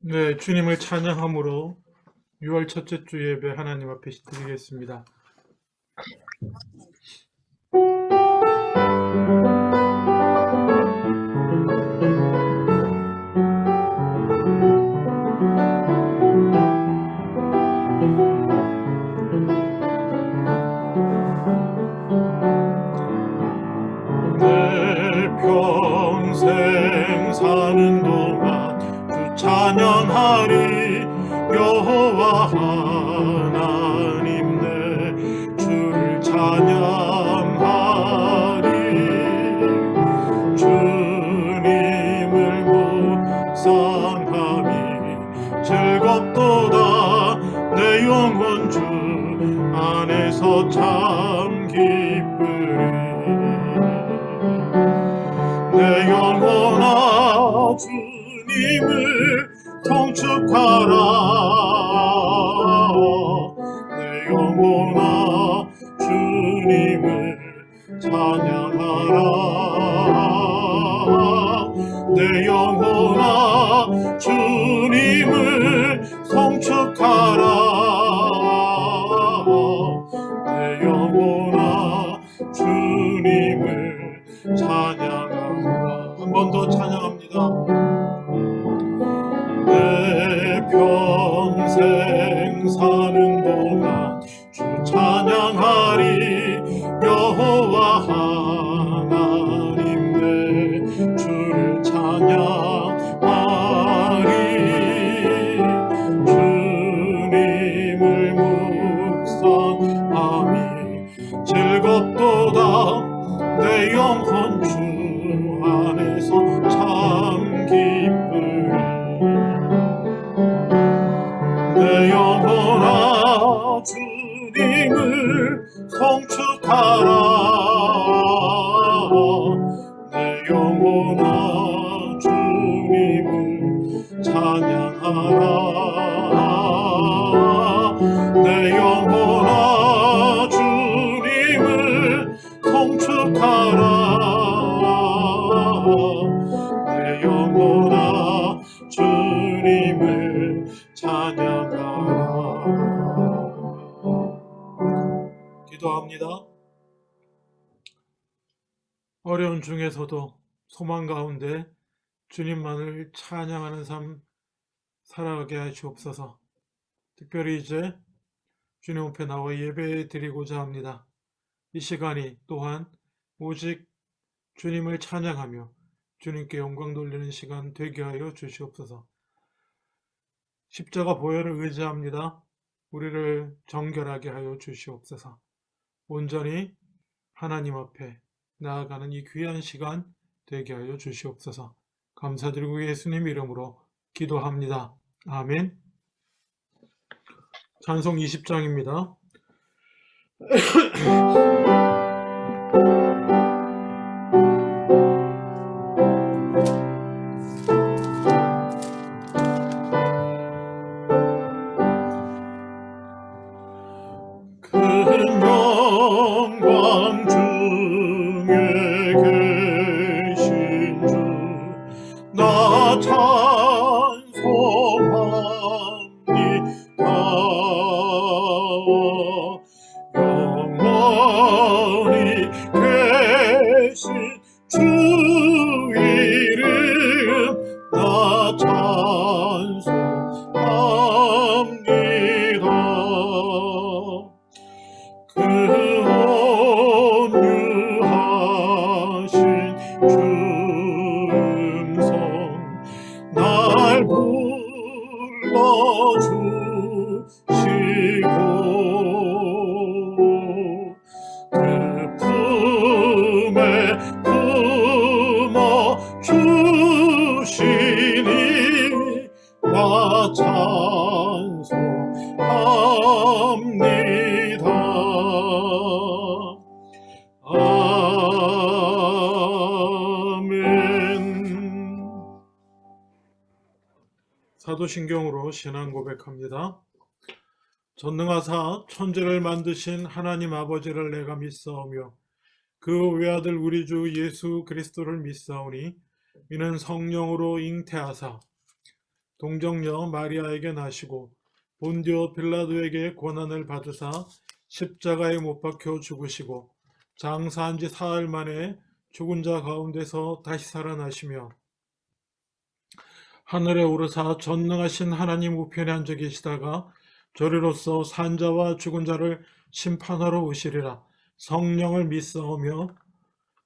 네, 주님을 찬양함으로 6월 첫째 주 예배 하나님 앞에 드리겠습니다. 내 평생 사는 동안 주 찬양하리. 여호와 하나님 내 주를 찬양하리. 주님을 묵상함이 즐겁도다. 내 영혼 주 안에서 참 기쁘리. 내 영혼아 주님을 송축하라. 내 영혼아 주님을 찬양하라. 내 영혼아 주님을 송축하라. 내 영혼아 주님을 찬양하라. 한 번 더 찬양합니다. 내 평생 사는 동안 주 찬양하리. 여호와 하나님 내 주를 찬양하리. 주님을 묵상함이 즐겁도다. 내 영혼 주 안에서 참 기쁘리. 내 영혼아 주님을 송축하라. 내 영혼아 주님을 찬양하라. 내 영혼아 주님을 송축하라. 내 영혼아 주님을 찬양하라. 기도합니다. 어려운 중에서도 소망 가운데 주님만을 찬양하는 삶 살아가게 하시옵소서. 특별히 이제 주님 앞에 나와 예배 드리고자 합니다. 이 시간이 또한 오직 주님을 찬양하며 주님께 영광 돌리는 시간 되게 하여 주시옵소서. 십자가 보혈을 의지합니다. 우리를 정결하게 하여 주시옵소서. 온전히 하나님 앞에 나아가는 이 귀한 시간 되게 하여 주시옵소서. 감사드리고 예수님 이름으로 기도합니다. 아멘. 찬송 20장입니다. 큰 영광 중에 계신 주 나 찬송합니다. 영원히 계신 주 이름 나 찬송합니다. 그 온유하신 주 음성 날 불러주시고 그 품에 품어주시니 나 찬송합니다. 아멘. 사도신경으로 신앙 고백합니다. 전능하사 천지를 만드신 하나님 아버지를 내가 믿사오며 그 외아들 우리 주 예수 그리스도를 믿사오니 이는 성령으로 잉태하사 동정녀 마리아에게 나시고 본디오 빌라도에게 고난을 받으사 십자가에 못 박혀 죽으시고 장사한 지 사흘 만에 죽은 자 가운데서 다시 살아나시며 하늘에 오르사 전능하신 하나님 우편에 앉아 계시다가 저리로서 산자와 죽은 자를 심판하러 오시리라. 성령을 믿사오며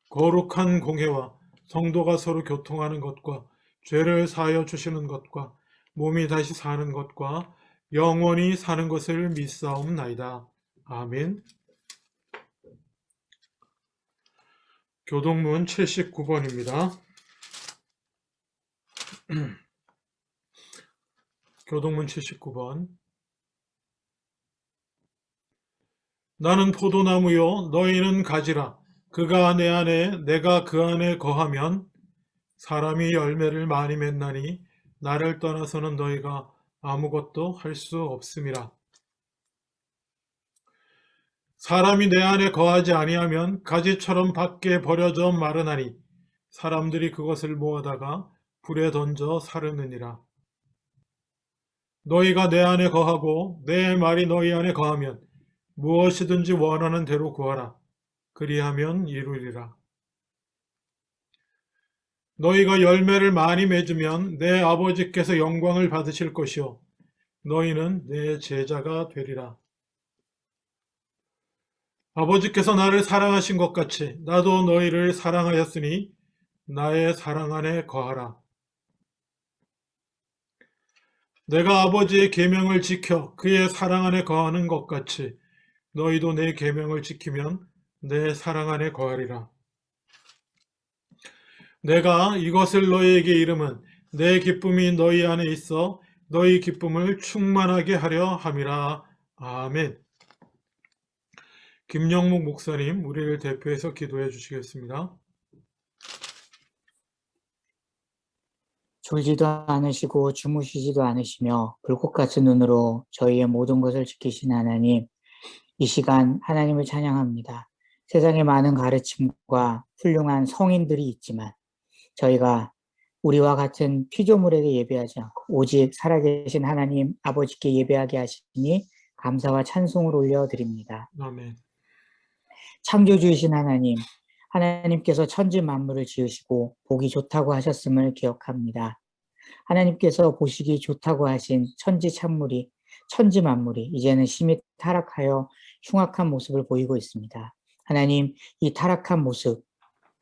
거룩한 공회와 성도가 서로 교통하는 것과 죄를 사하여 주시는 것과 몸이 다시 사는 것과 영원히 사는 것을 믿사옵나이다. 아멘. 교동문 79번입니다. 교동문 79번. 나는 포도나무요 너희는 가지라. 그가 내 안에 내가 그 안에 거하면 사람이 열매를 많이 맺나니 나를 떠나서는 너희가 아무것도 할 수 없음이라. 사람이 내 안에 거하지 아니하면 가지처럼 밖에 버려져 마르나니 사람들이 그것을 모아다가 불에 던져 사르느니라. 너희가 내 안에 거하고 내 말이 너희 안에 거하면 무엇이든지 원하는 대로 구하라. 그리하면 이루리라. 너희가 열매를 많이 맺으면 내 아버지께서 영광을 받으실 것이요 너희는 내 제자가 되리라. 아버지께서 나를 사랑하신 것 같이 나도 너희를 사랑하였으니 나의 사랑 안에 거하라. 내가 아버지의 계명을 지켜 그의 사랑 안에 거하는 것 같이 너희도 내 계명을 지키면 내 사랑 안에 거하리라. 내가 이것을 너희에게 이름은 내 기쁨이 너희 안에 있어 너희 기쁨을 충만하게 하려 함이라. 아멘. 김영묵 목사님, 우리를 대표해서 기도해 주시겠습니다. 졸지도 않으시고 주무시지도 않으시며 불꽃 같은 눈으로 저희의 모든 것을 지키신 하나님, 이 시간 하나님을 찬양합니다. 세상에 많은 가르침과 훌륭한 성인들이 있지만 저희가 우리와 같은 피조물에게 예배하지 않고 오직 살아계신 하나님 아버지께 예배하게 하시니 감사와 찬송을 올려드립니다. 아멘. 창조주이신 하나님, 하나님께서 천지 만물을 지으시고 보기 좋다고 하셨음을 기억합니다. 하나님께서 보시기 좋다고 하신 천지 만물이 이제는 심히 타락하여 흉악한 모습을 보이고 있습니다. 하나님, 이 타락한 모습,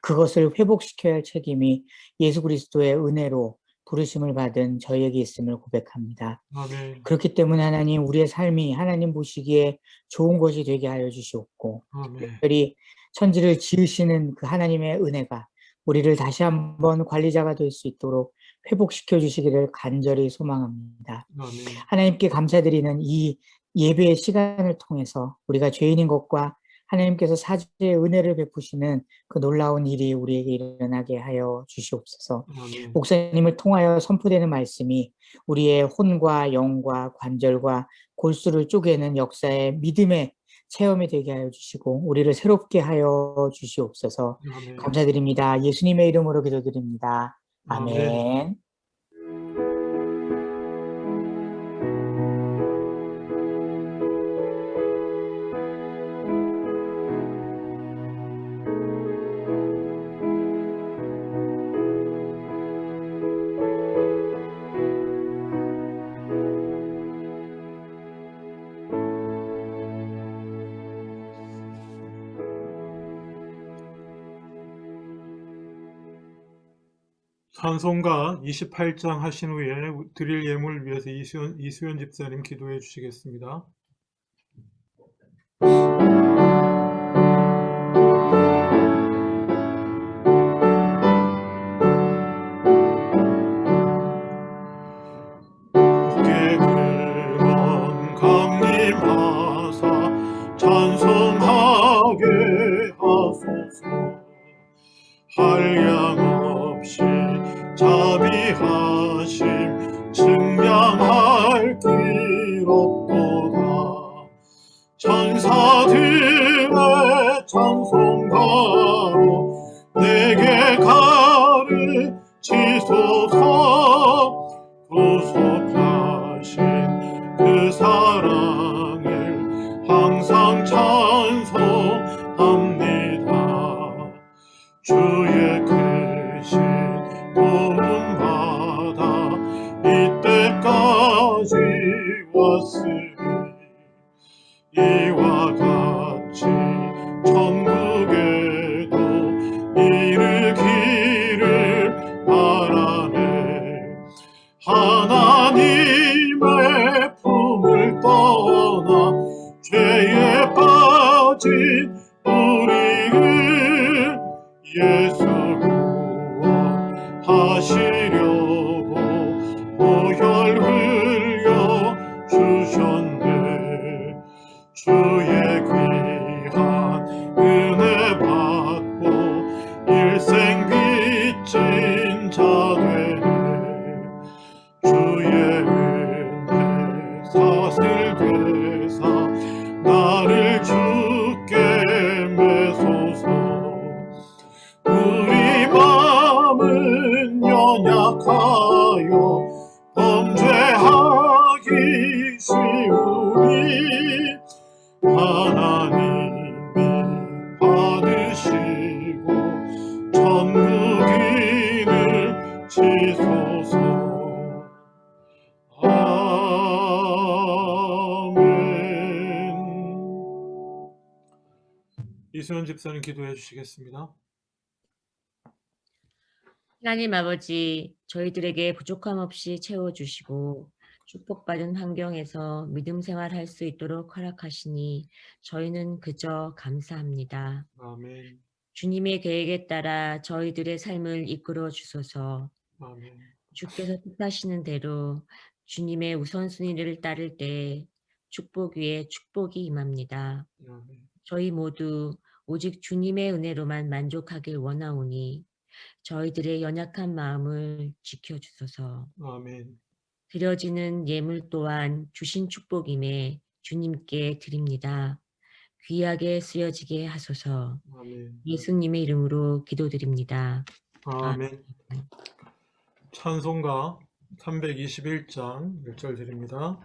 그것을 회복시켜야 할 책임이 예수 그리스도의 은혜로 부르심을 받은 저희에게 있음을 고백합니다. 아멘. 그렇기 때문에 하나님, 우리의 삶이 하나님 보시기에 좋은 것이 되게 하여 주시옵고 아멘. 특별히 천지를 지으시는 그 하나님의 은혜가 우리를 다시 한번 관리자가 될 수 있도록 회복시켜 주시기를 간절히 소망합니다. 아멘. 하나님께 감사드리는 이 예배의 시간을 통해서 우리가 죄인인 것과 하나님께서 사죄의 은혜를 베푸시는 그 놀라운 일이 우리에게 일어나게 하여 주시옵소서. 아멘. 목사님을 통하여 선포되는 말씀이 우리의 혼과 영과 관절과 골수를 쪼개는 역사의 믿음의 체험이 되게 하여 주시고 우리를 새롭게 하여 주시옵소서. 아멘. 감사드립니다. 예수님의 이름으로 기도드립니다. 아멘. 아멘. 찬송가 28장 하신 후에 드릴 예물을 위해서 이수연 집사님 기도해 주시겠습니다. 깨끗한 강림하사 찬송하게 하소서. 한량없이 자비하심 증량할 길 없도다. 천사들의 찬송가로 내게 가르치소서. 그 주의 크신 도움 받아 이때까지 왔으니 이와 같이 천국에도 이르기를 바라네. 하나님의 품을 떠나 죄에 빠진 우리를 예수 구원하시려고 보혈 흘려 주셨네. 주의 귀한 은혜 받고 일생 빚진 자 되네. 주의 은혜 사슬 되사 나를 주께 매소서. 우리 마음은 연약하여 범죄하기 쉬우니 하나님이 받으시고 천국인을 지소서. 아멘. 이수연 집사님 기도해 주시겠습니다. 하나님 아버지, 저희들에게 부족함 없이 채워주시고 축복받은 환경에서 믿음 생활할 수 있도록 허락하시니 저희는 그저 감사합니다. 아멘. 주님의 계획에 따라 저희들의 삶을 이끌어 주소서. 아멘. 주께서 뜻하시는 대로 주님의 우선순위를 따를 때 축복 위에 축복이 임합니다. 아멘. 저희 모두 오직 주님의 은혜로만 만족하길 원하오니 저희들의 연약한 마음을 지켜주소서. 아멘. 드려지는 예물 또한 주신 축복임에 주님께 드립니다. 귀하게 쓰여지게 하소서. 아멘. 예수님의 이름으로 기도드립니다. 아멘. 찬송가 321장 1절 드립니다.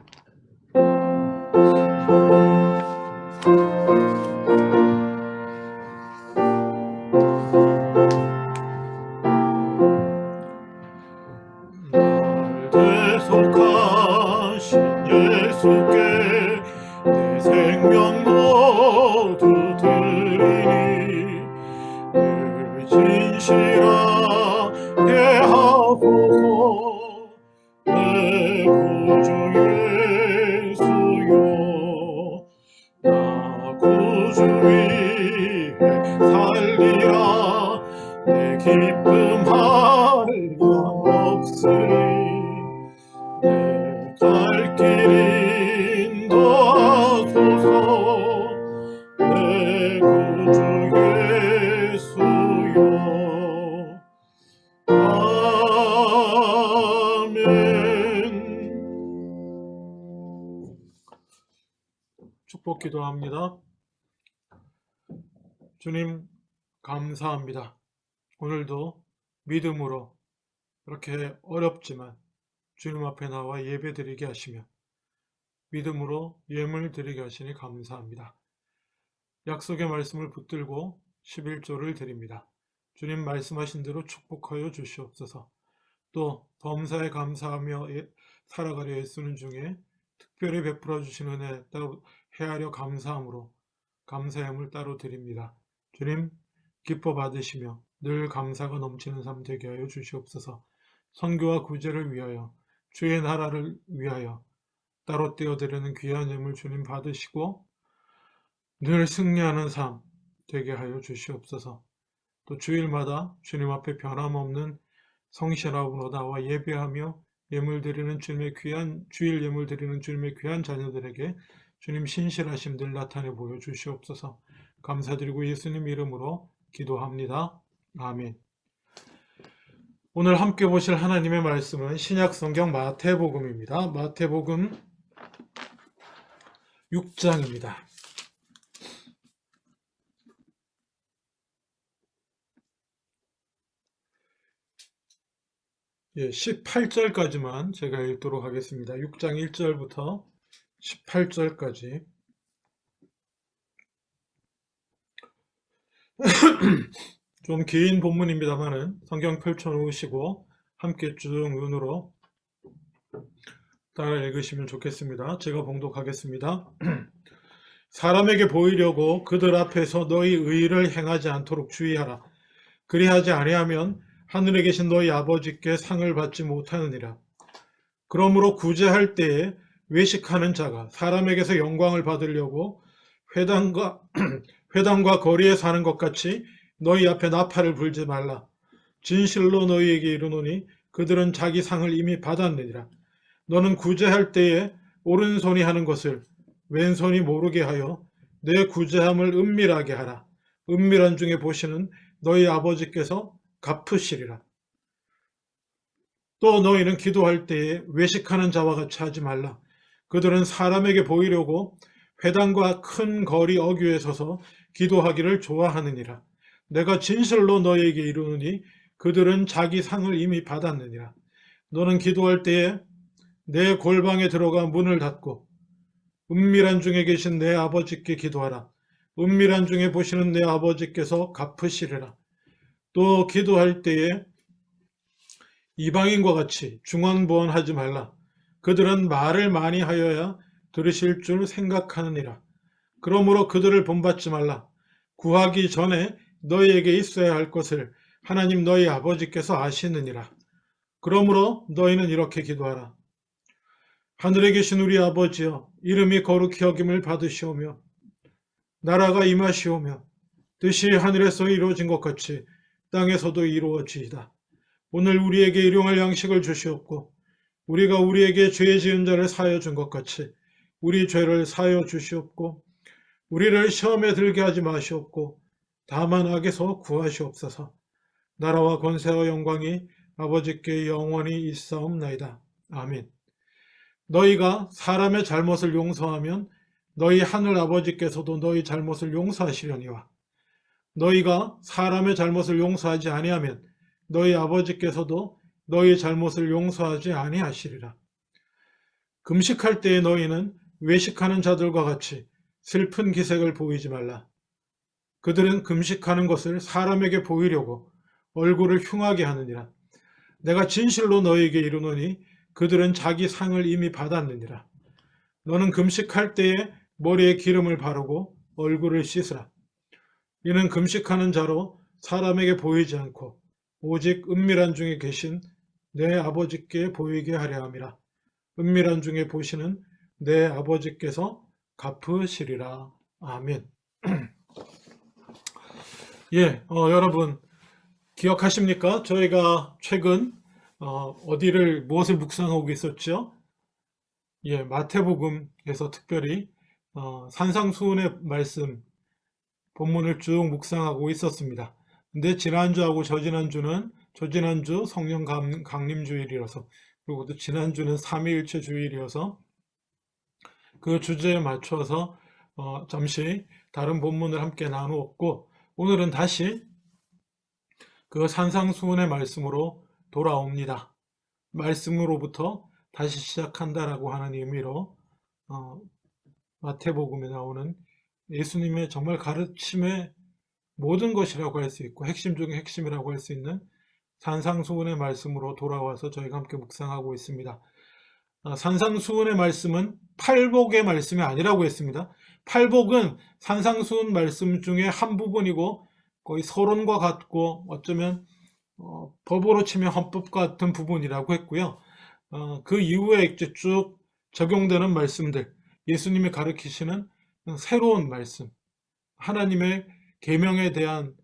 날 대속하신 예수께 내 생명 모두 드리니 늘 진실하게 하소서. 내 구주 예수여, 나 구주 위에 살리라. 내 기쁨 한량 없으니 내 갈 길 인도하소서. 내 구주 예수여. 아멘. 축복 기도합니다. 주님 감사합니다. 오늘도 믿음으로 이렇게 어렵지만 주님 앞에 나와 예배 드리게 하시며 믿음으로 예물 드리게 하시니 감사합니다. 약속의 말씀을 붙들고 11조를 드립니다. 주님 말씀하신 대로 축복하여 주시옵소서. 또 범사에 감사하며 살아가려 애쓰는 중에 특별히 베풀어 주신 은혜 따로 헤아려 감사함으로 감사의 예물 따로 드립니다. 주님 기뻐 받으시며 늘 감사가 넘치는 삶 되게 하여 주시옵소서. 선교와 구제를 위하여 주의 나라를 위하여 따로 떼어드리는 귀한 예물 주님 받으시고 늘 승리하는 삶 되게 하여 주시옵소서. 또 주일마다 주님 앞에 변함없는 성실하고 나와 예배하며 예물 드리는 주님의 귀한 주일 예물 드리는 주님의 귀한 자녀들에게 주님 신실하심 늘 나타내 보여 주시옵소서. 감사드리고 예수님 이름으로 기도합니다. 아멘. 오늘 함께 보실 하나님의 말씀은 신약성경 마태복음입니다. 마태복음 6장입니다. 예, 18절까지만 제가 읽도록 하겠습니다. 6장 1절부터 18절까지. 좀 긴 본문입니다만은 성경 펼쳐놓으시고 함께 쭉 눈으로 따라 읽으시면 좋겠습니다. 제가 봉독하겠습니다. 사람에게 보이려고 그들 앞에서 너희 의를 행하지 않도록 주의하라. 그리하지 아니하면 하늘에 계신 너희 아버지께 상을 받지 못하느니라. 그러므로 구제할 때에 외식하는 자가 사람에게서 영광을 받으려고 회당과 회당과 거리에 사는 것 같이 너희 앞에 나팔을 불지 말라. 진실로 너희에게 이르노니 그들은 자기 상을 이미 받았느니라. 너는 구제할 때에 오른손이 하는 것을 왼손이 모르게 하여 내 구제함을 은밀하게 하라. 은밀한 중에 보시는 너희 아버지께서 갚으시리라. 또 너희는 기도할 때에 외식하는 자와 같이 하지 말라. 그들은 사람에게 보이려고 회당과 큰 거리 어귀에 서서 기도하기를 좋아하느니라. 내가 진실로 너희에게 이르노니 그들은 자기 상을 이미 받았느니라. 너는 기도할 때에 내 골방에 들어가 문을 닫고 은밀한 중에 계신 내 아버지께 기도하라. 은밀한 중에 보시는 내 아버지께서 갚으시리라. 또 기도할 때에 이방인과 같이 중언부언하지 말라. 그들은 말을 많이 하여야 들으실 줄 생각하느니라. 그러므로 그들을 본받지 말라. 구하기 전에 너희에게 있어야 할 것을 하나님 너희 아버지께서 아시느니라. 그러므로 너희는 이렇게 기도하라. 하늘에 계신 우리 아버지여, 이름이 거룩히 여김을 받으시오며 나라가 임하시오며 뜻이 하늘에서 이루어진 것 같이 땅에서도 이루어지이다. 오늘 우리에게 일용할 양식을 주시옵고 우리가 우리에게 죄 지은 자를 사하여 준 것 같이 우리 죄를 사하여 주시옵고 우리를 시험에 들게 하지 마시옵고 다만 악에서 구하시옵소서. 나라와 권세와 영광이 아버지께 영원히 있사옵나이다. 아멘. 너희가 사람의 잘못을 용서하면 너희 하늘 아버지께서도 너희 잘못을 용서하시려니와 너희가 사람의 잘못을 용서하지 아니하면 너희 아버지께서도 너희 잘못을 용서하지 아니하시리라. 금식할 때에 너희는 외식하는 자들과 같이 슬픈 기색을 보이지 말라. 그들은 금식하는 것을 사람에게 보이려고 얼굴을 흉하게 하느니라. 내가 진실로 너희에게 이르노니 그들은 자기 상을 이미 받았느니라. 너는 금식할 때에 머리에 기름을 바르고 얼굴을 씻으라. 이는 금식하는 자로 사람에게 보이지 않고 오직 은밀한 중에 계신 내 아버지께 보이게 하려 함이라. 은밀한 중에 보시는 내 아버지께서 갚으시리라. 아멘. 예, 여러분 기억하십니까? 저희가 최근 무엇을 묵상하고 있었죠? 예, 마태복음에서 특별히 산상수훈의 말씀 본문을 쭉 묵상하고 있었습니다. 근데 지난주하고 저지난주 성령 강림 주일이라서 그리고 또 지난주는 삼위일체 주일이어서 그 주제에 맞춰서 잠시 다른 본문을 함께 나누었고 오늘은 다시 그 산상수훈의 말씀으로 돌아옵니다. 말씀으로부터 다시 시작한다라고 하는 의미로 마태복음에 나오는 예수님의 정말 가르침의 모든 것이라고 할 수 있고 핵심 중에 핵심이라고 할 수 있는 산상수훈의 말씀으로 돌아와서 저희가 함께 묵상하고 있습니다. 산상수훈의 말씀은 팔복의 말씀이 아니라고 했습니다. 팔복은 산상수훈 말씀 중에 한 부분이고 거의 서론과 같고 어쩌면 법으로 치면 헌법 같은 부분이라고 했고요. 그 이후에 이제 쭉 적용되는 말씀들, 예수님이 가르치시는 새로운 말씀, 하나님의 계명에 대한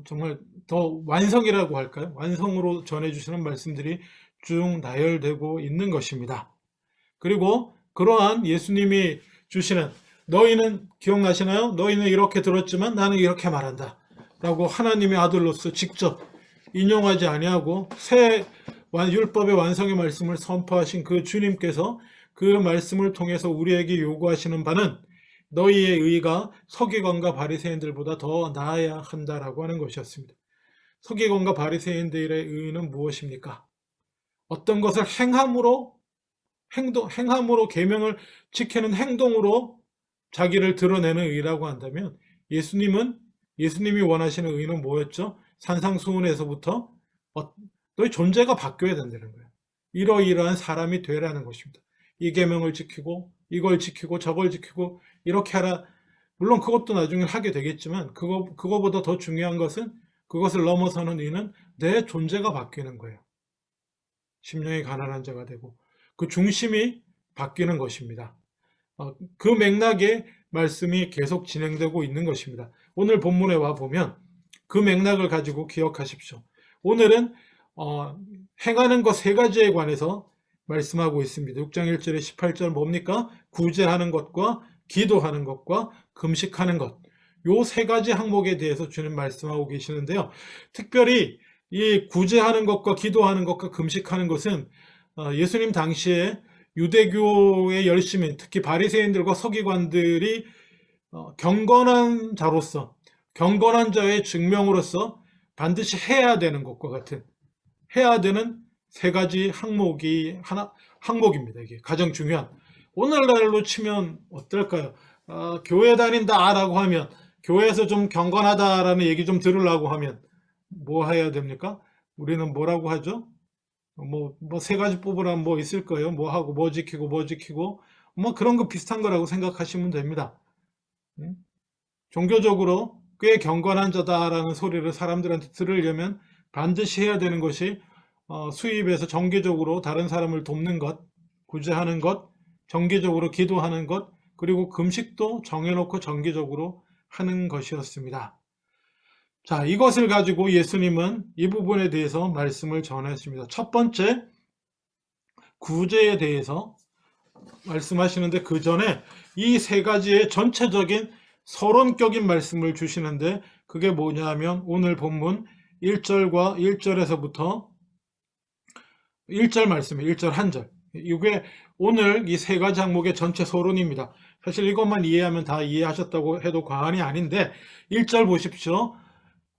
정말 더 완성이라고 할까요? 완성으로 전해주시는 말씀들이 쭉 나열되고 있는 것입니다. 그리고 그러한 예수님이 주시는 너희는 기억나시나요? 너희는 이렇게 들었지만 나는 이렇게 말한다 라고 하나님의 아들로서 직접 인용하지 아니하고 새 율법의 완성의 말씀을 선포하신 그 주님께서 그 말씀을 통해서 우리에게 요구하시는 바는 너희의 의가 서기관과 바리새인들보다 더 나아야 한다라고 하는 것이었습니다. 서기관과 바리새인들의 의는 무엇입니까? 어떤 것을 행함으로 계명을 지키는 행동으로 자기를 드러내는 의라고 한다면 예수님은 예수님이 원하시는 의는 뭐였죠? 산상수훈에서부터 너의 존재가 바뀌어야 된다는 거예요. 이러이러한 사람이 되라는 것입니다. 이 계명을 지키고 이걸 지키고 저걸 지키고 이렇게 하라. 물론 그것도 나중에 하게 되겠지만 그거보다 더 중요한 것은 그것을 넘어서는 의는 내 존재가 바뀌는 거예요. 심령이 가난한 자가 되고 그 중심이 바뀌는 것입니다. 그 맥락에 말씀이 계속 진행되고 있는 것입니다. 오늘 본문에 와 보면 그 맥락을 가지고 기억하십시오. 오늘은 행하는 것 세 가지에 관해서 말씀하고 있습니다. 6장 1절에 18절 뭡니까? 구제하는 것과 기도하는 것과 금식하는 것. 요 세 가지 항목에 대해서 주님 말씀하고 계시는데요. 특별히 이 구제하는 것과 기도하는 것과 금식하는 것은 예수님 당시에 유대교의 열심인, 특히 바리새인들과 서기관들이 경건한 자로서, 경건한 자의 증명으로서 반드시 해야 되는 것과 같은, 해야 되는 세 가지 항목입니다. 이게 가장 중요한. 오늘날로 치면 어떨까요? 교회 다닌다라고 하면, 교회에서 좀 경건하다라는 얘기 좀 들으려고 하면 뭐 해야 됩니까? 우리는 뭐라고 하죠? 뭐 세 가지 뽑으라면 뭐 있을 거예요. 뭐 하고 뭐 지키고 뭐 그런 거 비슷한 거라고 생각하시면 됩니다. 종교적으로 꽤 경건한 자다라는 소리를 사람들한테 들으려면 반드시 해야 되는 것이 수입에서 정기적으로 다른 사람을 돕는 것, 구제하는 것, 정기적으로 기도하는 것, 그리고 금식도 정해놓고 정기적으로 하는 것이었습니다. 자, 이것을 가지고 예수님은 이 부분에 대해서 말씀을 전했습니다. 첫 번째, 구제에 대해서 말씀하시는데 그 전에 이 세 가지의 전체적인 서론격인 말씀을 주시는데 그게 뭐냐면 오늘 본문 1절과 1절에서부터 1절 말씀이에요. 1절 한 절. 이게 오늘 이 세 가지 항목의 전체 서론입니다. 사실 이것만 이해하면 다 이해하셨다고 해도 과언이 아닌데 1절 보십시오.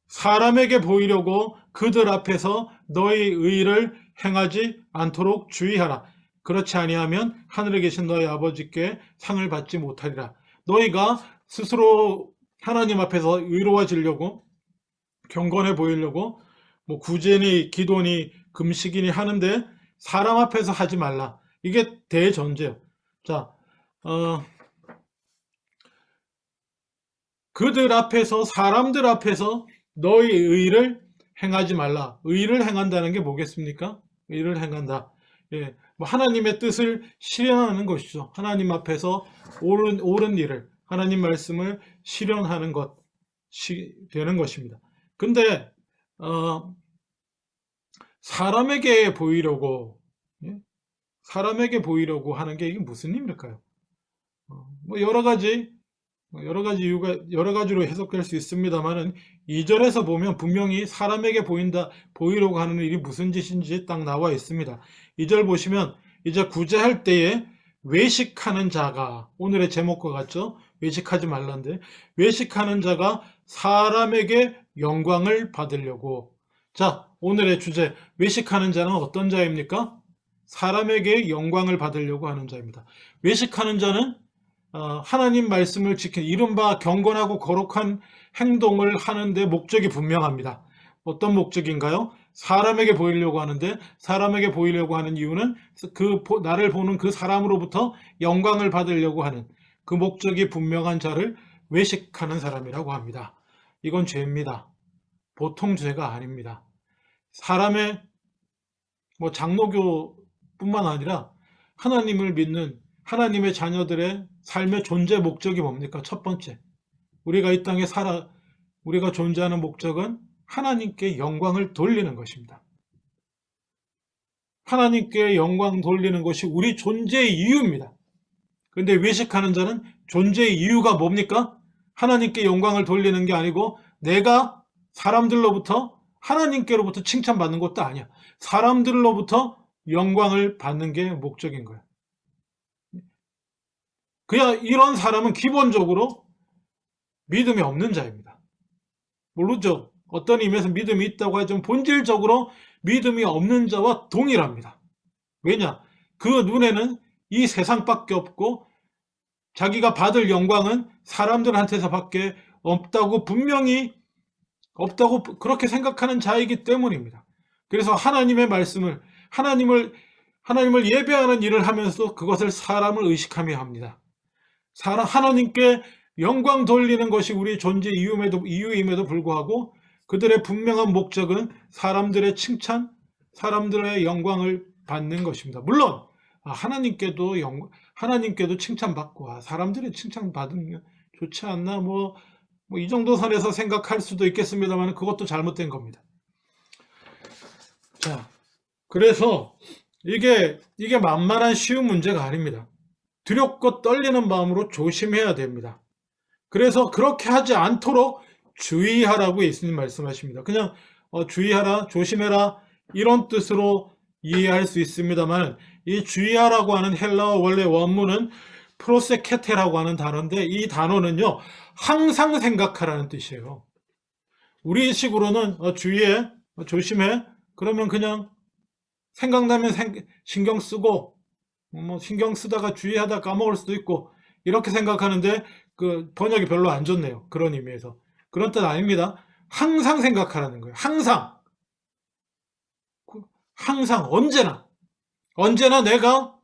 사람에게 보이려고 그들 앞에서 너희 의를 행하지 않도록 주의하라. 그렇지 아니하면 하늘에 계신 너희 아버지께 상을 받지 못하리라. 너희가 스스로 하나님 앞에서 의로워지려고 경건해 보이려고 뭐 구제니 기도니 금식이니 하는데 사람 앞에서 하지 말라. 이게 대전제예요. 자, 그들 앞에서 사람들 앞에서 너희 의를 행하지 말라. 의를 행한다는 게 뭐겠습니까? 의를 행한다. 예, 뭐 하나님의 뜻을 실현하는 것이죠. 하나님 앞에서 옳은 일을, 하나님 말씀을 실현하는 것이 되는 것입니다. 근데 사람에게 보이려고 하는 게 이게 무슨 의미일까요? 뭐 여러 가지로 해석될 수 있습니다만은 2절에서 보면 분명히 사람에게 보이려고 하는 일이 무슨 짓인지 딱 나와 있습니다. 2절 보시면 이제 구제할 때에 외식하는 자가, 오늘의 제목과 같죠? 외식하지 말란데, 외식하는 자가 사람에게 영광을 받으려고. 자, 오늘의 주제, 외식하는 자는 어떤 자입니까? 사람에게 영광을 받으려고 하는 자입니다. 외식하는 자는 하나님 말씀을 지키는 이른바 경건하고 거룩한 행동을 하는데 목적이 분명합니다. 어떤 목적인가요? 사람에게 보이려고 하는데, 사람에게 보이려고 하는 이유는 나를 보는 그 사람으로부터 영광을 받으려고 하는 그 목적이 분명한 자를 외식하는 사람이라고 합니다. 이건 죄입니다. 보통 죄가 아닙니다. 사람의 장로교뿐만 아니라 하나님을 믿는 하나님의 자녀들의 삶의 존재 목적이 뭡니까? 첫 번째, 우리가 이 땅에 우리가 존재하는 목적은 하나님께 영광을 돌리는 것입니다. 하나님께 영광 돌리는 것이 우리 존재의 이유입니다. 그런데 외식하는 자는 존재의 이유가 뭡니까? 하나님께 영광을 돌리는 게 아니고 내가 사람들로부터 하나님께로부터 칭찬받는 것도 아니야. 사람들로부터 영광을 받는 게 목적인 거예요. 그냥 이런 사람은 기본적으로 믿음이 없는 자입니다. 모르죠. 어떤 의미에서 믿음이 있다고 하지만 본질적으로 믿음이 없는 자와 동일합니다. 왜냐? 그 눈에는 이 세상밖에 없고 자기가 받을 영광은 사람들한테서밖에 없다고 분명히 없다고 그렇게 생각하는 자이기 때문입니다. 그래서 하나님의 말씀을 하나님을 예배하는 일을 하면서 그것을 사람을 의식하며 합니다. 하나님께 영광 돌리는 것이 우리 존재 이유임에도 불구하고 그들의 분명한 목적은 사람들의 칭찬, 사람들의 영광을 받는 것입니다. 물론 하나님께도 칭찬받고 사람들의 칭찬받으면 좋지 않나 뭐 이 정도 선에서 생각할 수도 있겠습니다만 그것도 잘못된 겁니다. 자, 그래서 이게 만만한 쉬운 문제가 아닙니다. 두렵고 떨리는 마음으로 조심해야 됩니다. 그래서 그렇게 하지 않도록 주의하라고 예수님 말씀하십니다. 그냥 주의하라, 조심해라 이런 뜻으로 이해할 수 있습니다만 이 주의하라고 하는 헬라어 원래 원문은 프로세케테라고 하는 단어인데 이 단어는요 항상 생각하라는 뜻이에요. 우리식으로는 주의해, 조심해 그러면 그냥 생각나면 신경 쓰고 뭐 신경 쓰다가 주의하다 까먹을 수도 있고 이렇게 생각하는데 그 번역이 별로 안 좋네요. 그런 의미에서. 그런 뜻 아닙니다. 항상 생각하라는 거예요. 항상 언제나 내가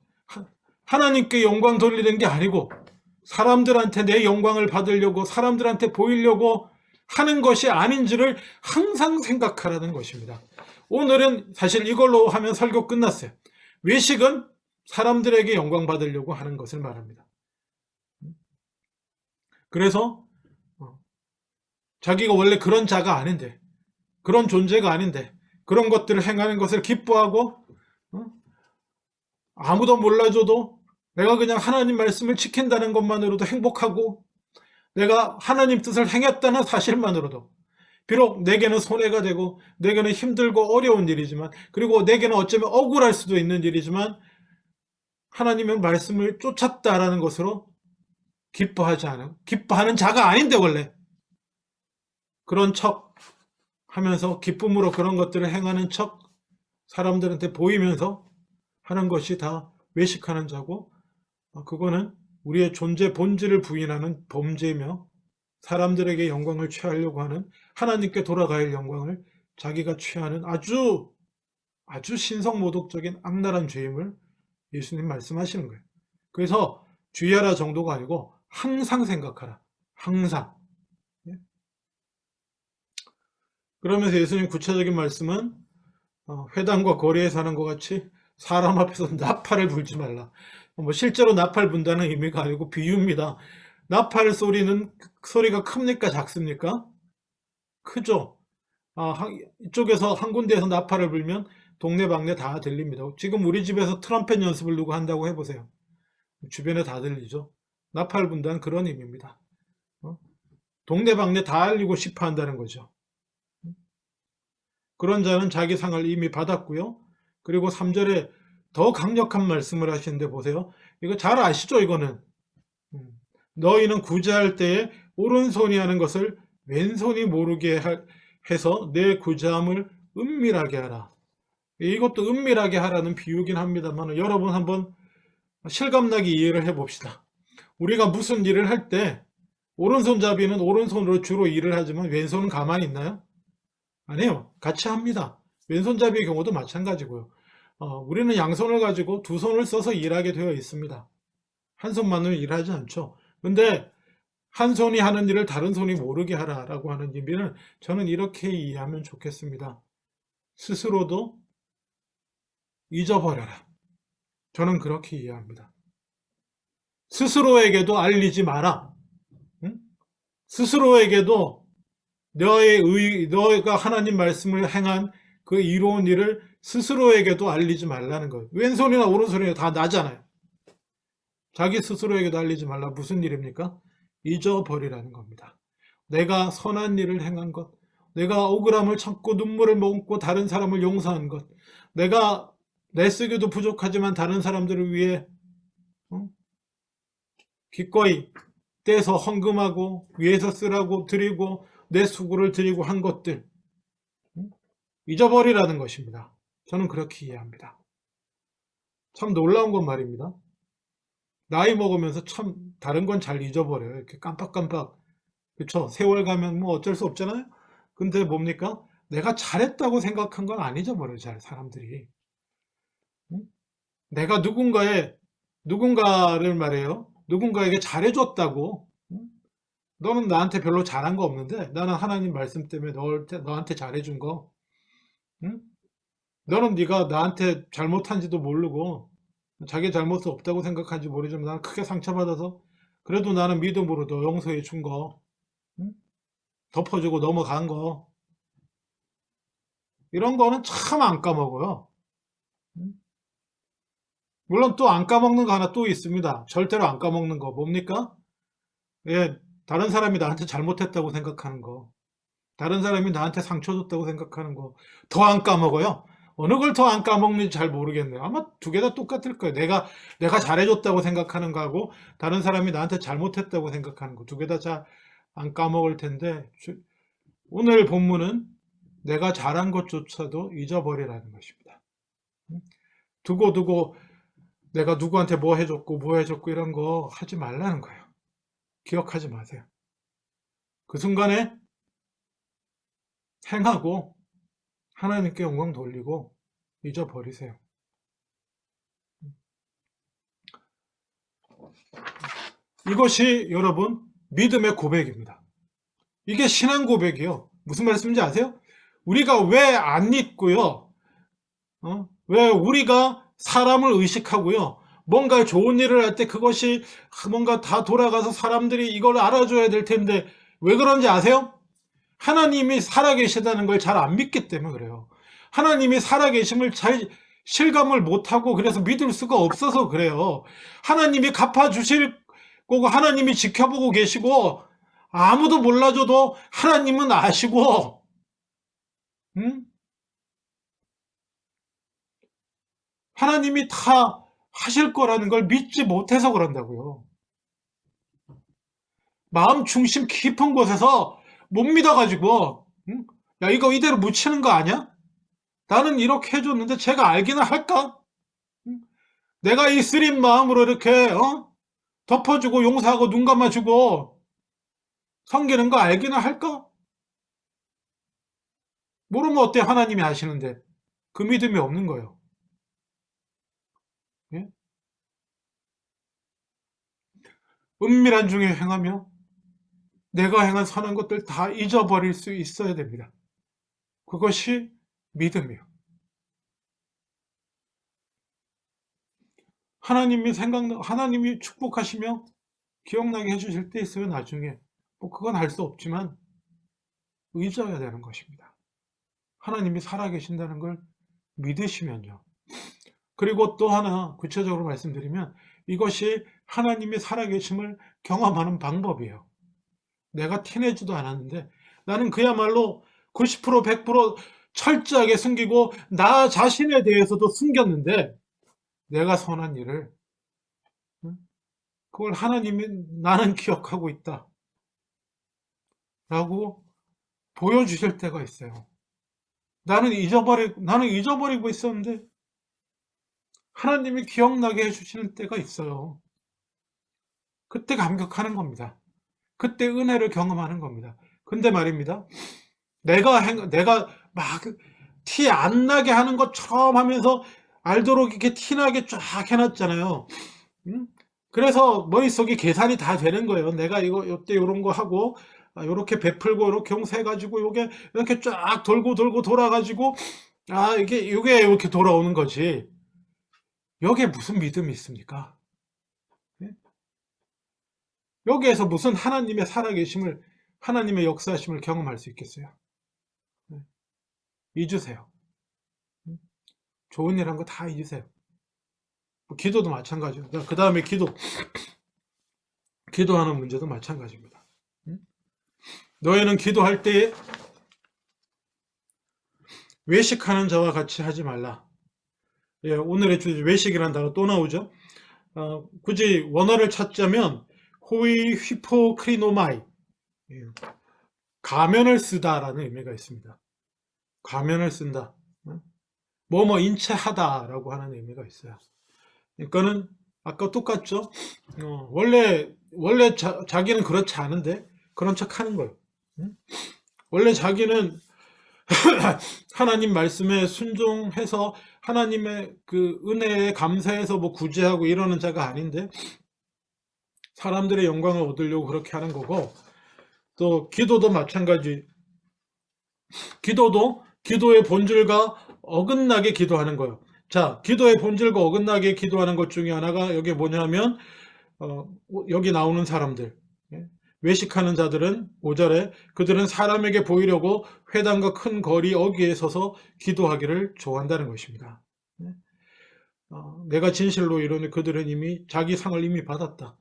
하나님께 영광 돌리는 게 아니고 사람들한테 내 영광을 받으려고 사람들한테 보이려고 하는 것이 아닌지를 항상 생각하라는 것입니다. 오늘은 사실 이걸로 하면 설교 끝났어요. 외식은 사람들에게 영광 받으려고 하는 것을 말합니다. 그래서 자기가 원래 그런 자가 아닌데 그런 존재가 아닌데 그런 것들을 행하는 것을 기뻐하고 아무도 몰라줘도 내가 그냥 하나님 말씀을 지킨다는 것만으로도 행복하고 내가 하나님 뜻을 행했다는 사실만으로도 비록 내게는 손해가 되고 내게는 힘들고 어려운 일이지만 그리고 내게는 어쩌면 억울할 수도 있는 일이지만 하나님의 말씀을 쫓았다라는 것으로 기뻐하는 자가 아닌데 원래 그런 척 하면서 기쁨으로 그런 것들을 행하는 척 사람들한테 보이면서 하는 것이 다 외식하는 자고 그거는 우리의 존재 본질을 부인하는 범죄이며 사람들에게 영광을 취하려고 하는 하나님께 돌아갈 영광을 자기가 취하는 아주 신성모독적인 악랄한 죄임을 예수님 말씀하시는 거예요. 그래서 주의하라 정도가 아니고 항상 생각하라. 항상. 그러면서 예수님 구체적인 말씀은 회당과 거리에 사는 것 같이 사람 앞에서 나팔을 불지 말라. 뭐 실제로 나팔 분다는 의미가 아니고 비유입니다. 나팔 소리가 큽니까 작습니까? 크죠. 이쪽에서 한 군데에서 나팔을 불면 동네방네 다 들립니다. 지금 우리 집에서 트럼펫 연습을 누구 한다고 해보세요. 주변에 다 들리죠. 나팔 분다는 그런 의미입니다. 동네방네 다 알리고 싶어 한다는 거죠. 그런 자는 자기 상을 이미 받았고요. 그리고 3절에 더 강력한 말씀을 하시는데 보세요. 이거 잘 아시죠? 이거는 너희는 구제할 때에 오른손이 하는 것을 왼손이 모르게 해서 내 구제함을 은밀하게 하라. 이것도 은밀하게 하라는 비유긴 합니다만 여러분 한번 실감나게 이해를 해봅시다. 우리가 무슨 일을 할 때 오른손잡이는 오른손으로 주로 일을 하지만 왼손은 가만히 있나요? 아니에요. 같이 합니다. 왼손잡이의 경우도 마찬가지고요. 우리는 양손을 가지고 두 손을 써서 일하게 되어 있습니다. 한 손만으로 일하지 않죠. 근데 한 손이 하는 일을 다른 손이 모르게 하라라고 하는 의미는 저는 이렇게 이해하면 좋겠습니다. 스스로도 잊어버려라. 저는 그렇게 이해합니다. 스스로에게도 알리지 마라. 응? 스스로에게도 너희가 하나님 말씀을 행한 그 이로운 일을 스스로에게도 알리지 말라는 거예요. 왼손이나 오른손이나 다 나잖아요. 자기 스스로에게도 알리지 말라. 무슨 일입니까? 잊어버리라는 겁니다. 내가 선한 일을 행한 것, 내가 억울함을 참고 눈물을 머금고 다른 사람을 용서한 것, 내가 내쓰기도 부족하지만 다른 사람들을 위해 기꺼이 떼서 헌금하고 위해서 쓰라고 드리고 내 수고를 드리고 한 것들 잊어버리라는 것입니다. 저는 그렇게 이해합니다. 참 놀라운 건 말입니다. 나이 먹으면서 참 다른 건 잘 잊어버려요. 이렇게 깜빡깜빡. 그쵸? 세월 가면 뭐 어쩔 수 없잖아요. 근데 뭡니까? 내가 잘했다고 생각한 건 안 잊어버려요, 잘 사람들이. 응? 내가 누군가를 말해요. 누군가에게 잘해줬다고. 응? 너는 나한테 별로 잘한 거 없는데 나는 하나님 말씀 때문에 너한테 잘해준 거. 응? 너는 네가 나한테 잘못한지도 모르고 자기 잘못이 없다고 생각하는지 모르지만 나는 크게 상처받아서 그래도 나는 믿음으로 너 용서해 준 거, 응? 덮어주고 넘어간 거, 이런 거는 참 안 까먹어요. 응? 물론 또 안 까먹는 거 하나 또 있습니다. 절대로 안 까먹는 거 뭡니까? 예, 다른 사람이 나한테 잘못했다고 생각하는 거, 다른 사람이 나한테 상처 줬다고 생각하는 거 더 안 까먹어요. 어느 걸 더 안 까먹는지 잘 모르겠네요. 아마 두 개 다 똑같을 거예요. 내가 잘해줬다고 생각하는 거하고 다른 사람이 나한테 잘못했다고 생각하는 거 두 개 다 잘 안 까먹을 텐데, 오늘 본문은 내가 잘한 것조차도 잊어버리라는 것입니다. 두고두고 내가 누구한테 뭐 해줬고 이런 거 하지 말라는 거예요. 기억하지 마세요. 그 순간에 행하고 하나님께 영광 돌리고 잊어버리세요. 이것이 여러분 믿음의 고백입니다. 이게 신앙 고백이요. 무슨 말씀인지 아세요? 우리가 왜 안 잊고요, 왜 우리가 사람을 의식하고요, 뭔가 좋은 일을 할 때 그것이 뭔가 다 돌아가서 사람들이 이걸 알아줘야 될 텐데 왜 그런지 아세요? 하나님이 살아계시다는 걸 잘 안 믿기 때문에 그래요. 하나님이 살아계심을 잘 실감을 못하고 그래서 믿을 수가 없어서 그래요. 하나님이 갚아주실 거고 하나님이 지켜보고 계시고 아무도 몰라줘도 하나님은 아시고, 응? 하나님이 다 하실 거라는 걸 믿지 못해서 그런다고요. 마음 중심 깊은 곳에서 못 믿어가지고, 응? 야, 이거 이대로 묻히는 거 아니야? 나는 이렇게 해줬는데 제가 알기나 할까? 응? 내가 이 쓰린 마음으로 이렇게 덮어주고 용서하고 눈 감아주고 섬기는 거 알기나 할까? 모르면 어때? 하나님이 아시는데. 그 믿음이 없는 거예요. 예? 은밀한 중에 행하며 내가 행한 선한 것들 다 잊어버릴 수 있어야 됩니다. 그것이 믿음이에요. 하나님이 축복하시며 기억나게 해주실 때 있어요. 나중에 뭐 그건 알 수 없지만 의지해야 되는 것입니다. 하나님이 살아계신다는 걸 믿으시면요. 그리고 또 하나 구체적으로 말씀드리면 이것이 하나님이 살아계심을 경험하는 방법이에요. 내가 티내지도 않았는데 나는 그야말로 90% 100% 철저하게 숨기고 나 자신에 대해서도 숨겼는데 내가 선한 일을, 그걸 하나님이 나는 기억하고 있다 라고 보여주실 때가 있어요. 나는 잊어버리고 있었는데 하나님이 기억나게 해주시는 때가 있어요. 그때 감격하는 겁니다. 그때 은혜를 경험하는 겁니다. 근데 말입니다. 내가 막 티 안 나게 하는 것처럼 하면서 알도록 이렇게 티나게 쫙 해놨잖아요. 그래서 머릿속에 계산이 다 되는 거예요. 내가 이때 요런 거 하고, 요렇게 베풀고, 요렇게 용서해가지고, 요게 이렇게 쫙 돌고 돌아가지고, 요게 이렇게 돌아오는 거지. 여기에 무슨 믿음이 있습니까? 여기에서 무슨 하나님의 살아계심을, 하나님의 역사하심을 경험할 수 있겠어요? 잊으세요. 좋은 일 한 거 다 잊으세요. 기도도 마찬가지예요. 그 다음에 기도하는 문제도 마찬가지입니다. 너희는 기도할 때에 외식하는 자와 같이 하지 말라. 예, 오늘의 주제 외식이라는 단어 또 나오죠. 굳이 원어를 찾자면 호이 휘포크리노마이, 가면을 쓰다라는 의미가 있습니다. 가면을 쓴다. 뭐뭐 인체하다라고 하는 의미가 있어요. 그러니까는 아까 똑같죠. 원래 자기는 그렇지 않은데 그런 척 하는 거예요. 응? 원래 자기는 하나님 말씀에 순종해서 하나님의 그 은혜에 감사해서 뭐 구제하고 이러는 자가 아닌데 사람들의 영광을 얻으려고 그렇게 하는 거고, 또 기도도 마찬가지. 기도의 본질과 어긋나게 기도하는 거예요. 자, 기도의 본질과 어긋나게 기도하는 것 중에 하나가 여기 뭐냐면 여기 나오는 사람들, 예? 외식하는 자들은 5절에 그들은 사람에게 보이려고 회당과 큰 거리 어귀에 서서 기도하기를 좋아한다는 것입니다. 예? 내가 진실로 이르노니 그들은 이미 자기 상을 이미 받았다.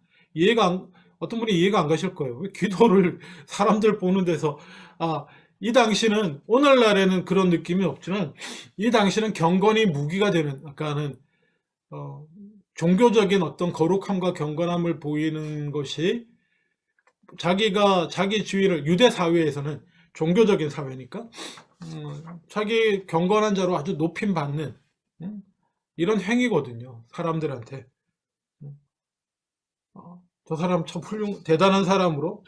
어떤 분이 이해가 안 가실 거예요. 왜 기도를 사람들 보는 데서, 이 당시는, 오늘날에는 그런 느낌이 없지만, 이 당시는 경건이 무기가 되는, 아까는, 종교적인 어떤 거룩함과 경건함을 보이는 것이 자기 지위를, 유대 사회에서는 종교적인 사회니까, 자기 경건한 자로 아주 높임 받는, 이런 행위거든요. 사람들한테. 저 사람 참 대단한 사람으로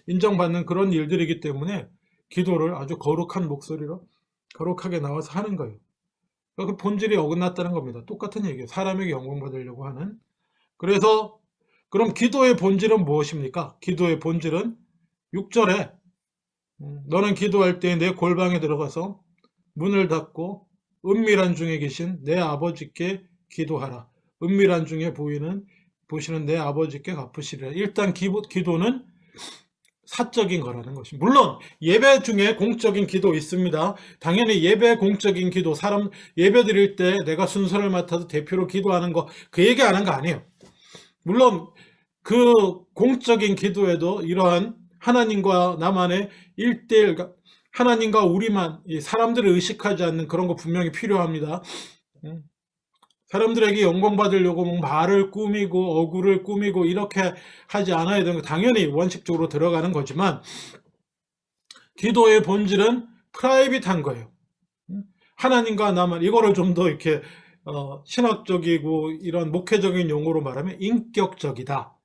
인정받는 그런 일들이기 때문에 기도를 아주 거룩한 목소리로 거룩하게 나와서 하는 거예요. 그 본질이 어긋났다는 겁니다. 똑같은 얘기예요. 사람에게 영광 받으려고 하는. 그래서 그럼 기도의 본질은 무엇입니까? 기도의 본질은 6절에 너는 기도할 때 내 골방에 들어가서 문을 닫고 은밀한 중에 계신 내 아버지께 기도하라. 은밀한 중에 보시는 내 아버지께 갚으시리라. 일단 기도는 사적인 거라는 것입니다. 물론 예배 중에 공적인 기도 있습니다. 당연히 예배 공적인 기도, 사람 예배 드릴 때 내가 순서를 맡아서 대표로 기도하는 거, 그 얘기 하는 거 아니에요. 물론 그 공적인 기도에도 이러한 하나님과 나만의 1대1, 하나님과 우리만, 사람들을 의식하지 않는 그런 거 분명히 필요합니다. 사람들에게 영광 받으려고 뭐 말을 꾸미고 어구를 꾸미고 이렇게 하지 않아야 되는 거, 당연히 원칙적으로 들어가는 거지만 기도의 본질은 프라이빗한 거예요. 하나님과 나만, 이거를 좀 더 이렇게 신학적이고 이런 목회적인 용어로 말하면 인격적이다.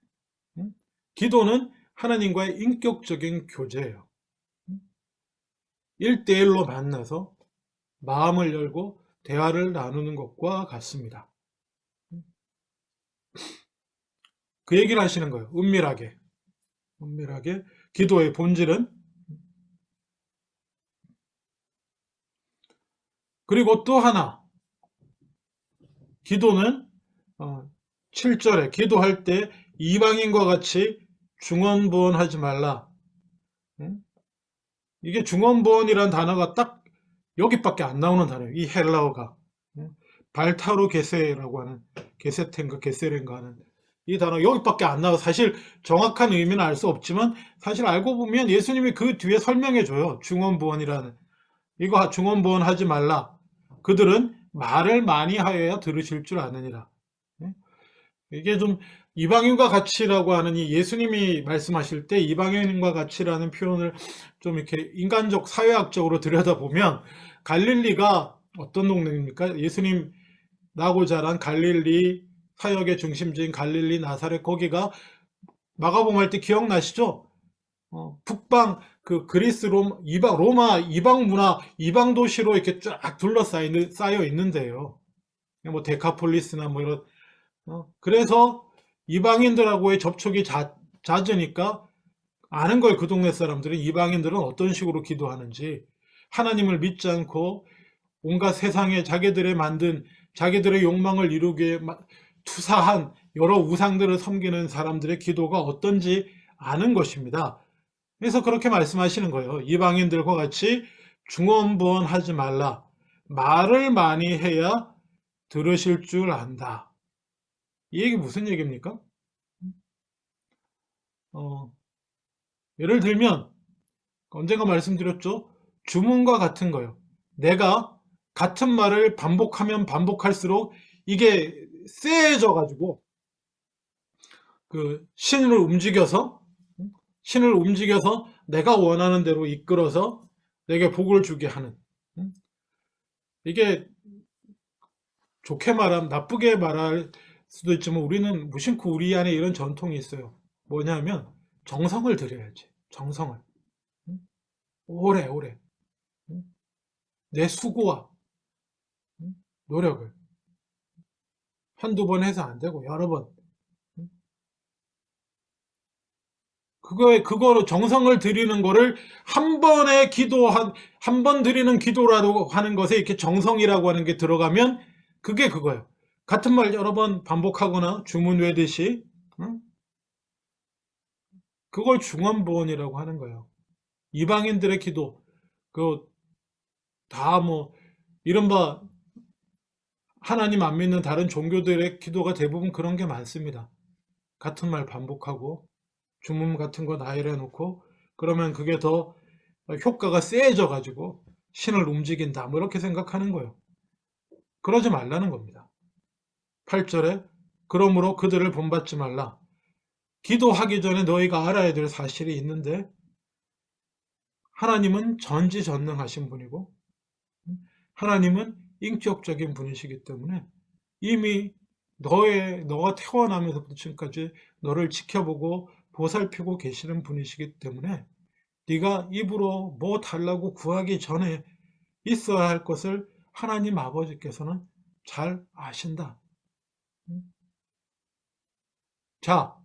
기도는 하나님과의 인격적인 교제예요. 1대1로 만나서 마음을 열고 대화를 나누는 것과 같습니다. 그 얘기를 하시는 거예요. 은밀하게 기도의 본질은. 그리고 또 하나, 기도는 7절에 기도할 때 이방인과 같이 중언부언하지 말라. 이게 중언부언이라는 단어가 딱 여기밖에 안 나오는 단어예요. 이 헬라어가. 발타로 게세라고 하는, 게세텐가 게세렌가 하는 이 단어 여기밖에 안 나와. 사실 정확한 의미는 알 수 없지만 사실 알고 보면 예수님이 그 뒤에 설명해 줘요. 중언부언이라는, 이거 중언부언하지 말라. 그들은 말을 많이 하여야 들으실 줄 아느니라. 이게 좀 이방인과 같이라고 하는, 이 예수님이 말씀하실 때 이방인과 같이라는 표현을 좀 이렇게 인간적 사회학적으로 들여다보면, 갈릴리가 어떤 동네입니까? 예수님 나고 자란 갈릴리 사역의 중심지인 갈릴리 나사렛, 거기가 마가복음 할 때 기억나시죠? 북방 그 그리스 로마 이방 문화, 이방 도시로 이렇게 쫙 쌓여 있는데요. 뭐 데카폴리스나 뭐 이런, 그래서 이방인들하고의 접촉이 잦으니까 아는 거예요. 그 동네 사람들은 이방인들은 어떤 식으로 기도하는지. 하나님을 믿지 않고 온갖 세상에 자기들의 욕망을 이루기 위해 투사한 여러 우상들을 섬기는 사람들의 기도가 어떤지 아는 것입니다. 그래서 그렇게 말씀하시는 거예요. 이방인들과 같이 중언부언하지 말라. 말을 많이 해야 들으실 줄 안다. 이 얘기 무슨 얘기입니까? 예를 들면 언젠가 말씀드렸죠. 주문과 같은 거예요. 내가 같은 말을 반복하면 반복할수록 이게 쎄해져 가지고 그 신을 움직여서 내가 원하는 대로 이끌어서 내게 복을 주게 하는, 이게 좋게 말하면, 나쁘게 말할 수도 있지만 우리는 무심코 우리 안에 이런 전통이 있어요. 뭐냐면 정성을 들여야지. 정성을. 오래. 내 수고와 노력을. 한두 번 해서 안 되고, 여러 번. 그거로 정성을 들이는 거를 한 번에 한 번 드리는 기도라고 하는 것에 이렇게 정성이라고 하는 게 들어가면 그게 그거예요. 같은 말 여러 번 반복하거나 주문 외듯이, 그걸 중언부언이라고 하는 거예요. 이방인들의 기도, 다 이른바 하나님 안 믿는 다른 종교들의 기도가 대부분 그런 게 많습니다. 같은 말 반복하고, 주문 같은 거 나열해 놓고, 그러면 그게 더 효과가 세져 가지고 신을 움직인다, 이렇게 생각하는 거예요. 그러지 말라는 겁니다. 8절에 그러므로 그들을 본받지 말라. 기도하기 전에 너희가 알아야 될 사실이 있는데, 하나님은 전지전능하신 분이고 하나님은 인격적인 분이시기 때문에 이미 너가 태어나면서부터 지금까지 너를 지켜보고 보살피고 계시는 분이시기 때문에 네가 입으로 뭐 달라고 구하기 전에 있어야 할 것을 하나님 아버지께서는 잘 아신다. 자,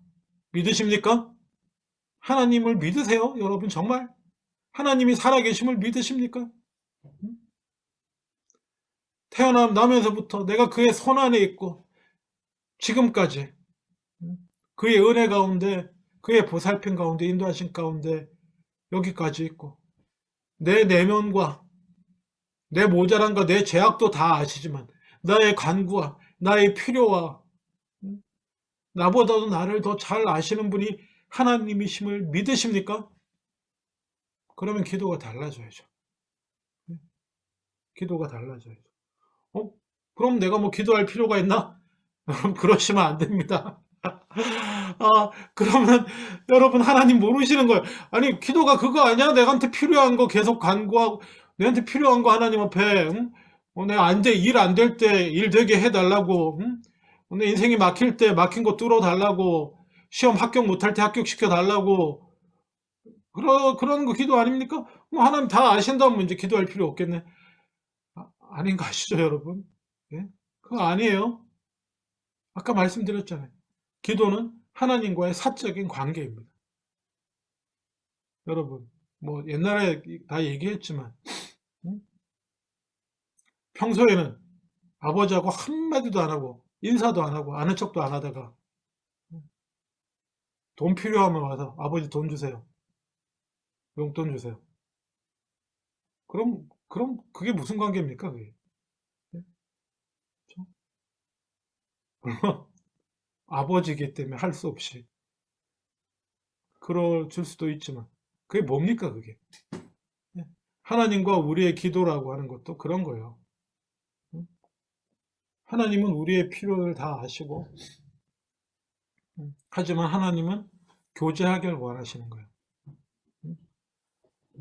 믿으십니까? 하나님을 믿으세요? 여러분 정말? 하나님이 살아계심을 믿으십니까? 태어나면서부터 내가 그의 손안에 있고 지금까지 그의 은혜 가운데, 그의 보살핌 가운데, 인도하신 가운데 여기까지 있고, 내 내면과 내 모자란과 내 죄악도 다 아시지만 나의 간구와 나의 필요와 나보다도 나를 더 잘 아시는 분이 하나님이심을 믿으십니까? 그러면 기도가 달라져야죠. 기도가 달라져야죠. 그럼 내가 기도할 필요가 있나? 여러분, 그러시면 안 됩니다. 그러면 여러분, 하나님 모르시는 거예요. 아니, 기도가 그거 아니야? 내한테 필요한 거 계속 간구하고, 내한테 필요한 거 하나님 앞에, 내가 일 안 될 때 일 되게 해달라고, 내 인생이 막힐 때 막힌 거 뚫어달라고, 시험 합격 못할 때 합격시켜달라고, 그런 거 기도 아닙니까? 하나님 다 아신다면 이제 기도할 필요 없겠네. 아닌 거 아시죠, 여러분? 예? 그거 아니에요. 아까 말씀드렸잖아요. 기도는 하나님과의 사적인 관계입니다. 여러분, 옛날에 다 얘기했지만, 평소에는 아버지하고 한마디도 안 하고, 인사도 안 하고, 아는 척도 안 하다가, 돈 필요하면 와서, 아버지 돈 주세요. 용돈 주세요. 그럼 그게 무슨 관계입니까, 그게? 아버지이기 때문에 할 수 없이 그러줄 수도 있지만, 그게 뭡니까, 그게? 하나님과 우리의 기도라고 하는 것도 그런 거예요. 하나님은 우리의 필요를 다 아시고, 하지만 하나님은 교제하길 원하시는 거예요.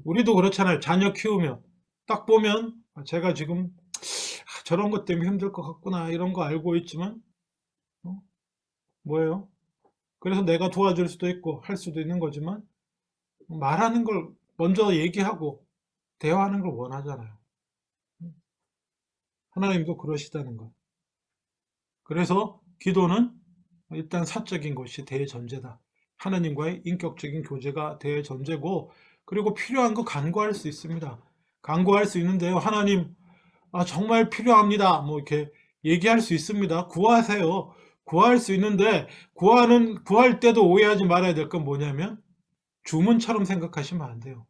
우리도 그렇잖아요. 자녀 키우면 딱 보면 제가 지금 저런 것 때문에 힘들 것 같구나, 이런 거 알고 있지만, 뭐예요? 그래서 내가 도와줄 수도 있고 할 수도 있는 거지만, 말하는 걸 먼저 얘기하고 대화하는 걸 원하잖아요. 하나님도 그러시다는 거. 그래서 기도는 일단 사적인 것이 대전제다. 하나님과의 인격적인 교제가 대전제고, 그리고 필요한 거 간구할 수 있습니다. 간구할 수 있는데요. 하나님, 정말 필요합니다. 이렇게 얘기할 수 있습니다. 구하세요. 구할 수 있는데, 구할 때도 오해하지 말아야 될 건 뭐냐면, 주문처럼 생각하시면 안 돼요.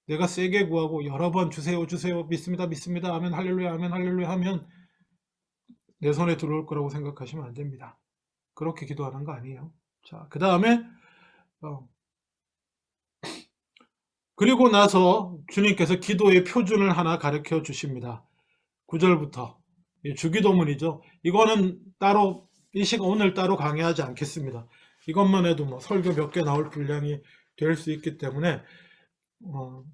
내가 세게 구하고 여러 번 주세요, 믿습니다, 믿습니다 하면, 할렐루야 하면, 할렐루야 하면 내 손에 들어올 거라고 생각하시면 안 됩니다. 그렇게 기도하는 거 아니에요. 자, 그 다음에 그리고 나서 주님께서 기도의 표준을 하나 가르쳐 주십니다. 9절부터 주기도문이죠. 이거는 따로 오늘 따로 강의하지 않겠습니다. 이것만 해도 설교 몇 개 나올 분량이 될 수 있기 때문에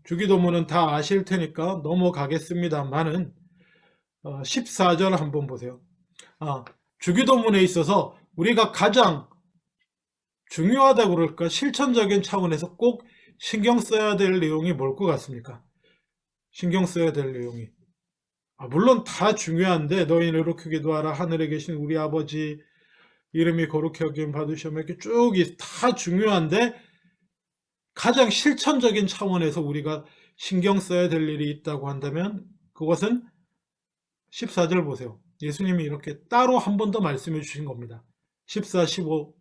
주기도문은 다 아실 테니까 넘어가겠습니다만은 14절 한번 보세요. 주기도문에 있어서 우리가 가장 중요하다고 그럴까, 실천적인 차원에서 꼭 신경 써야 될 내용이 뭘 것 같습니까? 신경 써야 될 내용이. 물론 다 중요한데 너희는 이렇게 기도하라. 하늘에 계신 우리 아버지 이름이 거룩히 여김 받으시오며 이렇게 쭉 다 중요한데 가장 실천적인 차원에서 우리가 신경 써야 될 일이 있다고 한다면 그것은 14절 보세요. 예수님이 이렇게 따로 한 번 더 말씀해 주신 겁니다. 14, 15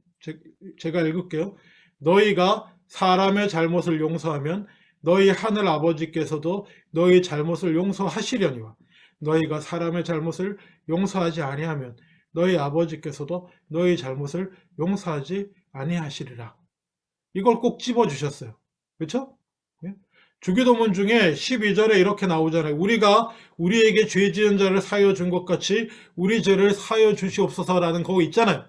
제가 읽을게요. 너희가 사람의 잘못을 용서하면 너희 하늘 아버지께서도 너희 잘못을 용서하시려니와 너희가 사람의 잘못을 용서하지 아니하면 너희 아버지께서도 너희 잘못을 용서하지 아니하시리라. 이걸 꼭 집어주셨어요. 그렇죠? 주기도문 중에 12절에 이렇게 나오잖아요. 우리가 우리에게 죄 지은 자를 사하여 준 것 같이 우리 죄를 사하여 주시옵소서라는 거 있잖아요.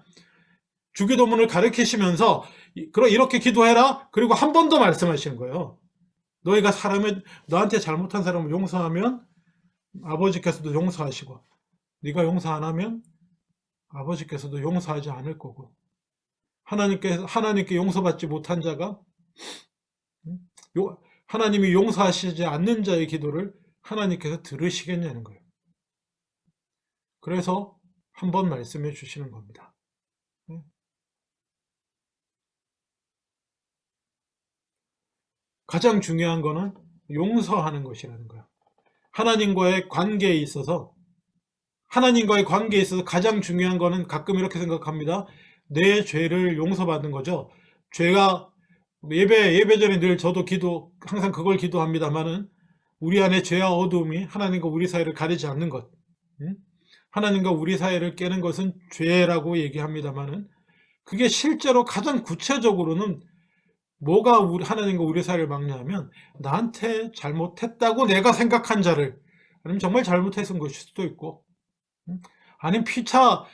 주기도문을 가르치시면서 이렇게 기도해라. 그리고 한 번 더 말씀하시는 거예요. 너희가 너한테 잘못한 사람을 용서하면 아버지께서도 용서하시고 네가 용서 안 하면 아버지께서도 용서하지 않을 거고 하나님께 용서받지 못한 자가 하나님이 용서하시지 않는 자의 기도를 하나님께서 들으시겠냐는 거예요. 그래서 한 번 말씀해 주시는 겁니다. 가장 중요한 거는 용서하는 것이라는 거예요. 하나님과의 관계에 있어서 가장 중요한 거는 가끔 이렇게 생각합니다. 내 죄를 용서받는 거죠. 죄가 예배 전에 늘 저도 항상 그걸 기도합니다만은 우리 안에 죄와 어두움이 하나님과 우리 사이를 가리지 않는 것. 하나님과 우리 사이를 깨는 것은 죄라고 얘기합니다만은 그게 실제로 가장 구체적으로는 뭐가 하나님과 우리 사이를 막냐면 나한테 잘못했다고 내가 생각한 자를 아니면 정말 잘못했은 것일 수도 있고 아니면 피차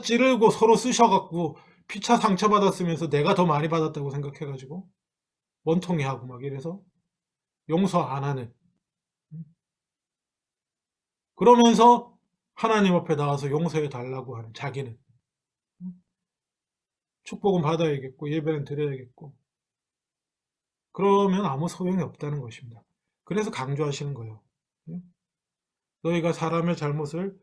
찌르고 서로 쑤셔갖고 피차 상처받았으면서 내가 더 많이 받았다고 생각해가지고 원통해하고 막 이래서 용서 안 하는 그러면서 하나님 앞에 나와서 용서해 달라고 하는 자기는 축복은 받아야겠고 예배는 드려야겠고 그러면 아무 소용이 없다는 것입니다. 그래서 강조하시는 거예요. 너희가 사람의 잘못을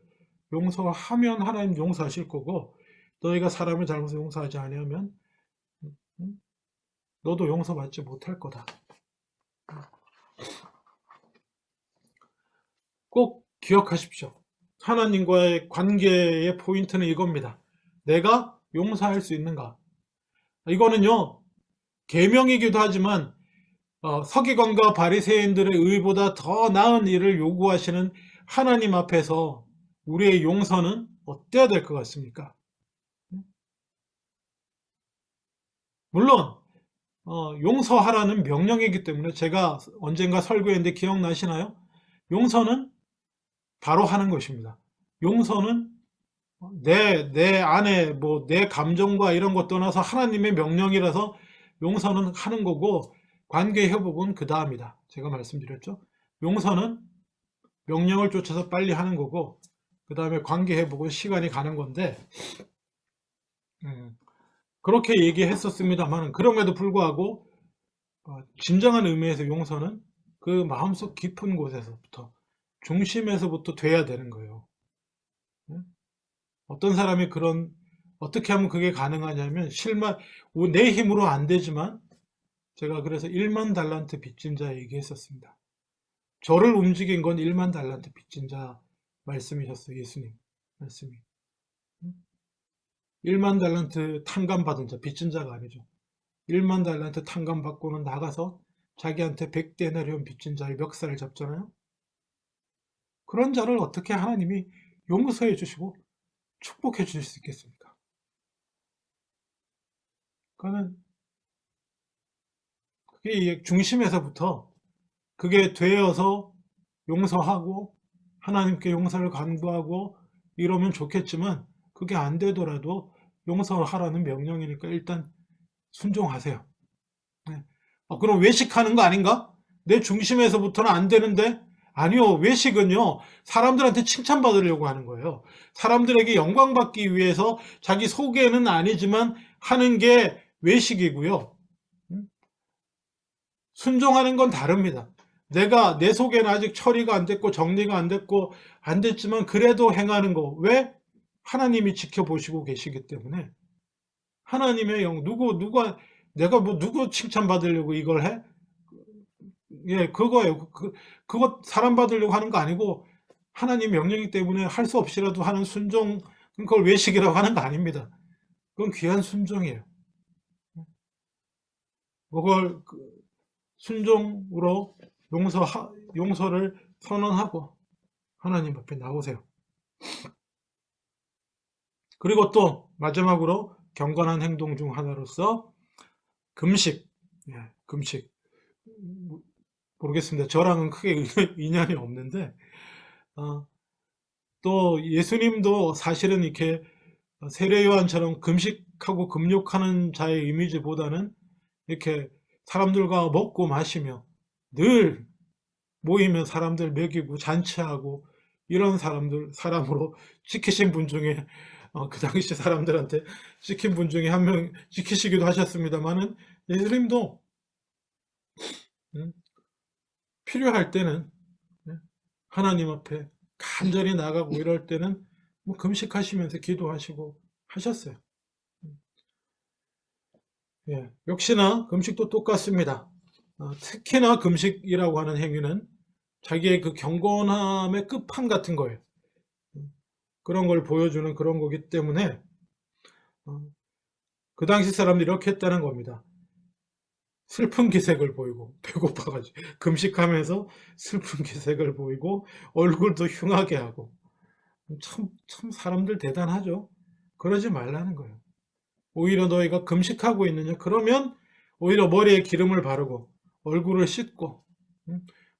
용서하면 하나님 용서하실 거고 너희가 사람의 잘못을 용서하지 아니하면 너도 용서받지 못할 거다. 꼭 기억하십시오. 하나님과의 관계의 포인트는 이겁니다. 내가 용서할 수 있는가? 이거는요. 계명이기도 하지만 서기관과 바리새인들의 의보다 더 나은 일을 요구하시는 하나님 앞에서 우리의 용서는 어때야 될 것 같습니까? 물론 용서하라는 명령이기 때문에 제가 언젠가 설교했는데 기억나시나요? 용서는 바로 하는 것입니다. 용서는 내 안에 내 감정과 이런 것 떠나서 하나님의 명령이라서 용서는 하는 거고 관계 회복은 그 다음이다. 제가 말씀드렸죠. 용서는 명령을 쫓아서 빨리 하는 거고 그 다음에 관계 회복은 시간이 가는 건데 그렇게 얘기했었습니다만 그럼에도 불구하고 진정한 의미에서 용서는 그 마음속 깊은 곳에서부터 중심에서부터 돼야 되는 거예요. 어떤 사람이 어떻게 하면 그게 가능하냐면 내 힘으로 안 되지만 제가 그래서 1만 달란트 빚진 자 얘기했었습니다. 저를 움직인 건 1만 달란트 빚진 자 말씀이셨어요. 예수님 말씀이. 1만 달란트 탕감받은 자, 빚진 자가 아니죠. 1만 달란트 탕감받고는 나가서 자기한테 100데나리온 빚진 자의 멱살을 잡잖아요. 그런 자를 어떻게 하나님이 용서해 주시고 축복해 주실 수 있겠습니까? 그거는 그게 중심에서부터 그게 되어서 용서하고 하나님께 용서를 간구하고 이러면 좋겠지만 그게 안 되더라도 용서하라는 명령이니까 일단 순종하세요. 그럼 외식하는 거 아닌가? 내 중심에서부터는 안 되는데? 아니요. 외식은요. 사람들한테 칭찬받으려고 하는 거예요. 사람들에게 영광받기 위해서 자기 속에는 아니지만 하는 게 외식이고요. 순종하는 건 다릅니다. 내 속에는 아직 처리가 안 됐고 정리가 안 됐고 안 됐지만 그래도 행하는 거. 왜? 하나님이 지켜보시고 계시기 때문에. 하나님의 누가 내가 뭐 누구 칭찬받으려고 이걸 해? 예, 그거예요. 그거 사람 받으려고 하는 거 아니고 하나님 명령이기 때문에 할 수 없이라도 하는 순종, 그걸 외식이라고 하는 거 아닙니다. 그건 귀한 순종이에요. 그걸 순종으로 용서를 선언하고 하나님 앞에 나오세요. 그리고 또 마지막으로 경건한 행동 중 하나로서 금식. 예, 금식. 모르겠습니다. 저랑은 크게 인연이 없는데 또 예수님도 사실은 이렇게 세례 요한처럼 금식하고 금욕하는 자의 이미지보다는 이렇게 사람들과 먹고 마시며 늘 모이면 사람들 먹이고 잔치하고 이런 사람으로 지키신 분 중에 그 당시 사람들한테 지킨 분 중에 한 명 지키시기도 하셨습니다만은 예수님도 필요할 때는 하나님 앞에 간절히 나가고 이럴 때는 뭐 금식하시면서 기도하시고 하셨어요. 예, 역시나 금식도 똑같습니다. 특히나 금식이라고 하는 행위는 자기의 그 경건함의 끝판 같은 거예요. 그런 걸 보여주는 그런 거기 때문에 그 당시 사람들이 이렇게 했다는 겁니다. 슬픈 기색을 보이고 배고파가지고 금식하면서 슬픈 기색을 보이고 얼굴도 흉하게 하고 참 사람들 대단하죠. 그러지 말라는 거예요. 오히려 너희가 금식하고 있느냐? 그러면 오히려 머리에 기름을 바르고 얼굴을 씻고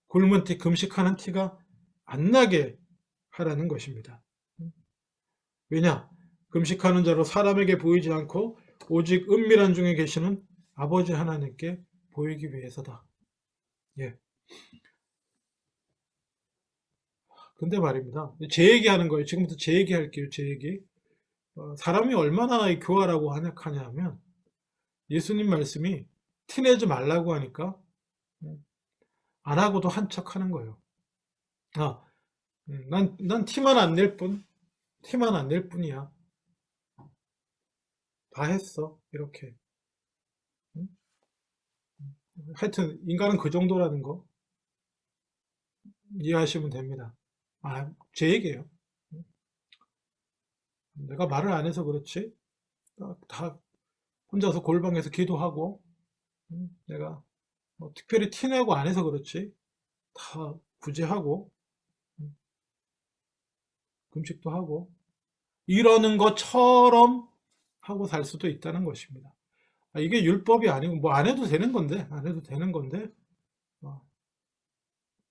굶은 티, 금식하는 티가 안 나게 하라는 것입니다. 왜냐? 금식하는 자로 사람에게 보이지 않고 오직 은밀한 중에 계시는 아버지 하나님께 보이기 위해서다. 예. 근데 말입니다. 제 얘기하는 거예요. 지금부터 제 얘기할게요. 제 얘기. 사람이 얼마나 교활하고 한약하냐면 예수님 말씀이 티내지 말라고 하니까 안 하고도 한 척 하는 거예요. 난 티만 안 낼 뿐이야. 다 했어. 이렇게. 하여튼 인간은 그 정도라는 거 이해하시면 됩니다. 제 얘기예요. 내가 말을 안 해서 그렇지 다 혼자서 골방에서 기도하고 내가 뭐 특별히 티내고 안 해서 그렇지 다 구제하고 금식도 하고 이러는 것처럼 하고 살 수도 있다는 것입니다. 이게 율법이 아니고 뭐 안 해도 되는 건데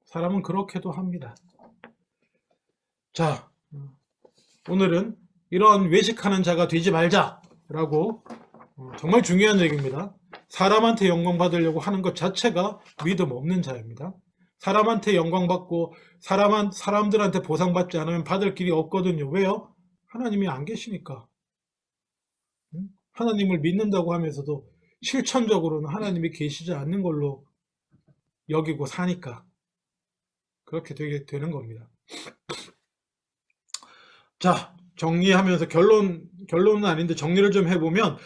사람은 그렇게도 합니다. 자, 오늘은 이런 외식하는 자가 되지 말자라고 정말 중요한 얘기입니다. 사람한테 영광 받으려고 하는 것 자체가 믿음 없는 자입니다. 사람한테 영광 받고 사람들한테 보상받지 않으면 받을 길이 없거든요. 왜요? 하나님이 안 계시니까. 하나님을 믿는다고 하면서도 실천적으로는 하나님이 계시지 않는 걸로 여기고 사니까 그렇게 되는 겁니다. 자, 정리하면서 결론은 아닌데 정리를 좀 해보면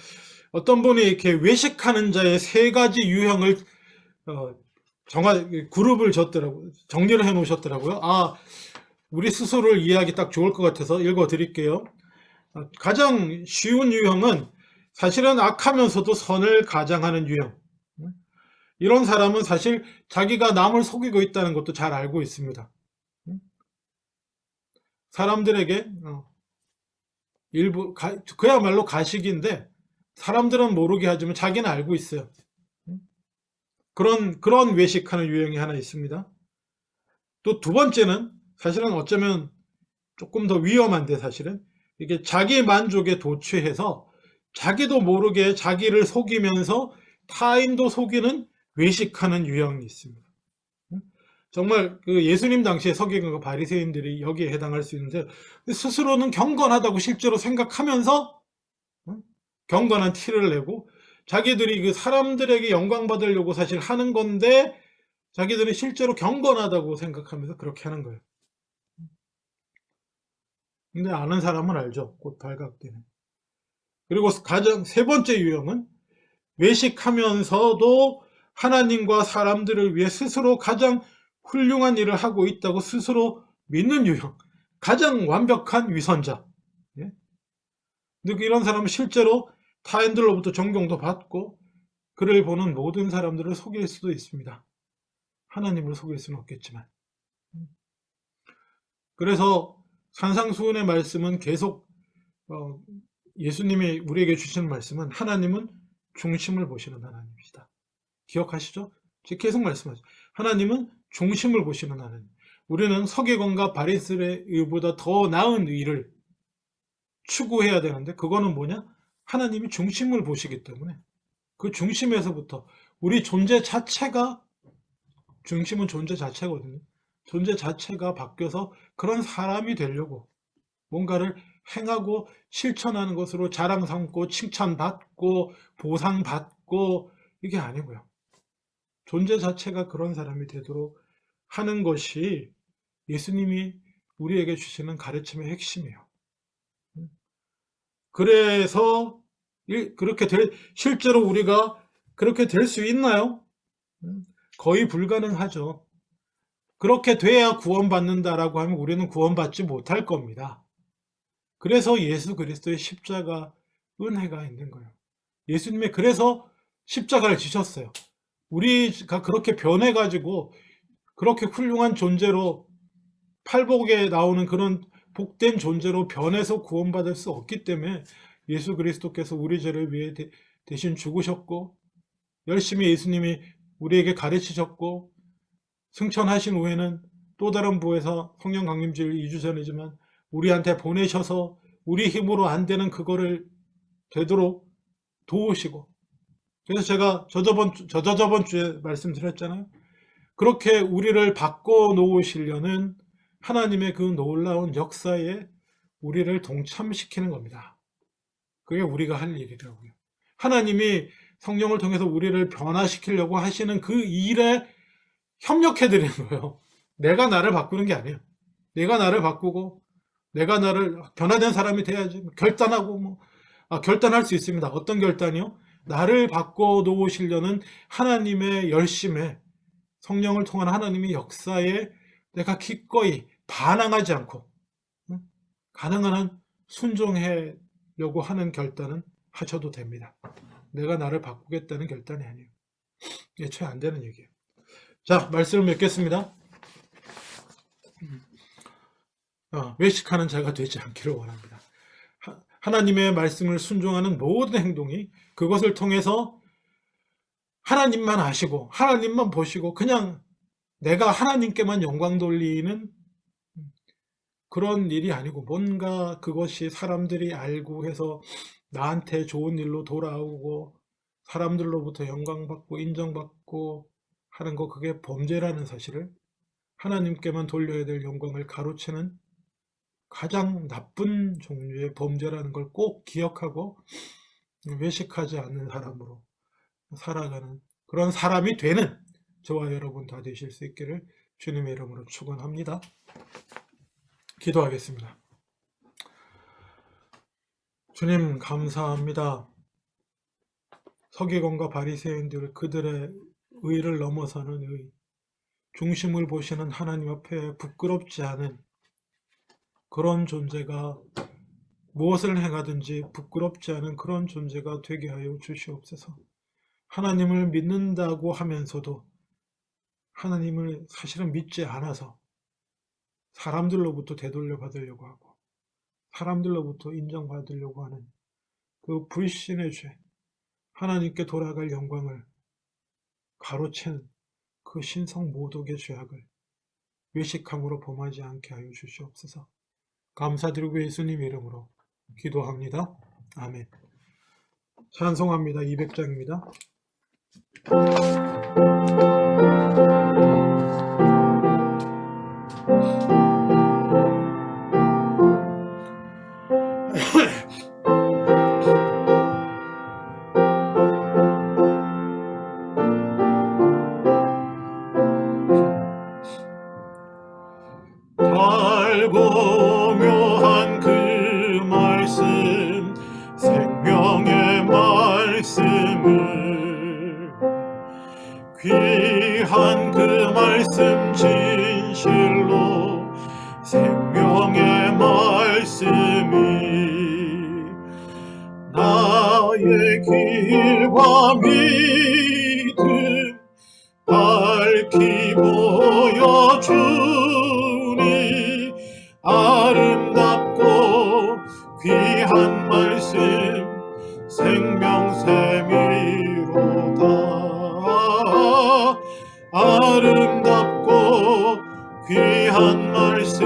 어떤 분이 이렇게 외식하는 자의 세 가지 유형을 그룹을 정리를 해 놓으셨더라고요. 우리 스스로를 이해하기 딱 좋을 것 같아서 읽어 드릴게요. 가장 쉬운 유형은 사실은 악하면서도 선을 가장하는 유형. 이런 사람은 사실 자기가 남을 속이고 있다는 것도 잘 알고 있습니다. 사람들에게 일부 그야말로 가식인데 사람들은 모르게 하지만 자기는 알고 있어요. 그런 외식하는 유형이 하나 있습니다. 또 두 번째는 사실은 어쩌면 조금 더 위험한데 사실은 이게 자기 만족에 도취해서 자기도 모르게 자기를 속이면서 타인도 속이는 외식하는 유형이 있습니다. 정말 그 예수님 당시에 서기관과 바리새인들이 여기에 해당할 수 있는데 스스로는 경건하다고 실제로 생각하면서 경건한 티를 내고 자기들이 그 사람들에게 영광 받으려고 사실 하는 건데 자기들은 실제로 경건하다고 생각하면서 그렇게 하는 거예요. 근데 아는 사람은 알죠. 곧 발각되는. 그리고 가장 세 번째 유형은 외식하면서도 하나님과 사람들을 위해 스스로 가장 훌륭한 일을 하고 있다고 스스로 믿는 유형. 가장 완벽한 위선자. 예? 근데 이런 사람은 실제로 타인들로부터 존경도 받고 그를 보는 모든 사람들을 속일 수도 있습니다. 하나님을 속일 수는 없겠지만. 그래서 산상수훈의 말씀은 계속 예수님이 우리에게 주시는 말씀은 하나님은 중심을 보시는 하나님이시다. 기억하시죠? 계속 말씀하죠. 하나님은 중심을 보시는 하나님. 우리는 서기관과 바리새인의 의보다 더 나은 의를 추구해야 되는데 그거는 뭐냐? 하나님이 중심을 보시기 때문에 그 중심에서부터 우리 존재 자체가 중심은 존재 자체거든요. 존재 자체가 바뀌어서 그런 사람이 되려고 뭔가를 행하고 실천하는 것으로 자랑 삼고 칭찬받고 보상받고 이게 아니고요. 존재 자체가 그런 사람이 되도록 하는 것이 예수님이 우리에게 주시는 가르침의 핵심이에요. 그래서 실제로 우리가 그렇게 될 수 있나요? 거의 불가능하죠. 그렇게 돼야 구원받는다라고 하면 우리는 구원받지 못할 겁니다. 그래서 예수 그리스도의 십자가 은혜가 있는 거예요. 예수님이 그래서 십자가를 지셨어요. 우리가 그렇게 변해가지고 그렇게 훌륭한 존재로 팔복에 나오는 그런 복된 존재로 변해서 구원받을 수 없기 때문에 예수 그리스도께서 우리 죄를 위해 대신 죽으셨고 열심히 예수님이 우리에게 가르치셨고 승천하신 후에는 또 다른 부에서 성령 강림주일 2주 전이지만 우리한테 보내셔서 우리 힘으로 안 되는 그거를 되도록 도우시고 그래서 제가 저저번 주에 말씀드렸잖아요. 그렇게 우리를 바꿔 놓으시려는 하나님의 그 놀라운 역사에 우리를 동참시키는 겁니다. 그게 우리가 할 일이라고요. 하나님이 성령을 통해서 우리를 변화시키려고 하시는 그 일에 협력해 드리는 거예요. 내가 나를 바꾸는 게 아니에요. 내가 나를 바꾸고 내가 나를 변화된 사람이 돼야지 결단하고 결단할 수 있습니다. 어떤 결단이요? 나를 바꿔 놓으시려는 하나님의 열심에 성령을 통한 하나님의 역사에 내가 기꺼이 반항하지 않고 가능한 한 순종하려고 하는 결단은 하셔도 됩니다. 내가 나를 바꾸겠다는 결단이 아니에요. 애초에 안 되는 얘기예요. 자, 말씀을 맺겠습니다. 외식하는 자가 되지 않기를 원합니다. 하나님의 말씀을 순종하는 모든 행동이 그것을 통해서 하나님만 아시고 하나님만 보시고 그냥 내가 하나님께만 영광 돌리는 그런 일이 아니고 뭔가 그것이 사람들이 알고 해서 나한테 좋은 일로 돌아오고 사람들로부터 영광받고 인정받고 하는 거 그게 범죄라는 사실을 하나님께만 돌려야 될 영광을 가로채는 가장 나쁜 종류의 범죄라는 걸 꼭 기억하고 외식하지 않는 사람으로 살아가는 그런 사람이 되는 저와 여러분 다 되실 수 있기를 주님의 이름으로 축원합니다. 기도하겠습니다. 주님 감사합니다. 서기관과 바리새인들 그들의 의를 넘어서는 의, 중심을 보시는 하나님 앞에 부끄럽지 않은 그런 존재가 무엇을 행하든지 부끄럽지 않은 그런 존재가 되게 하여 주시옵소서. 하나님을 믿는다고 하면서도 하나님을 사실은 믿지 않아서 사람들로부터 되돌려 받으려고 하고 사람들로부터 인정받으려고 하는 그 불신의 죄, 하나님께 돌아갈 영광을 가로챈 그 신성 모독의 죄악을 외식함으로 범하지 않게 하여 주시옵소서. 감사드리고 예수님 이름으로 기도합니다. 아멘. 찬송합니다. 200장입니다. 귀한 그 말씀 진실로 생명의 말씀이 나의 길과 믿음 밝히 보여주니 아름답고 귀한 말씀 생명샘이로다. 아름답고 귀한 말씀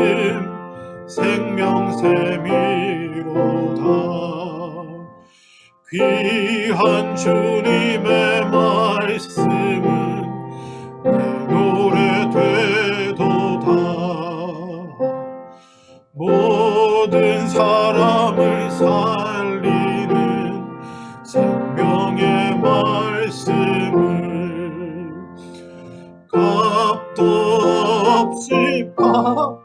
생명샘이로다. 귀한 주님의 말씀은 내 노래 되도다. 모든 사람을 살리는 생명의 말씀을 값도 없이 받아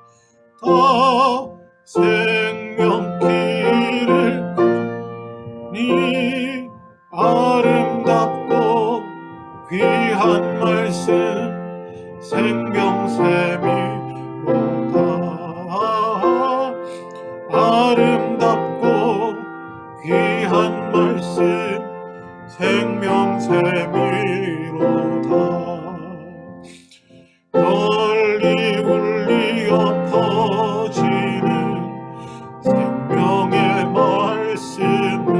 생명길을 니 아름답고 귀한 말씀 생명샘이로다. 아름답고 귀한 말씀 생명샘이로다. 널리 울리어 퍼지는 생명의 말씀을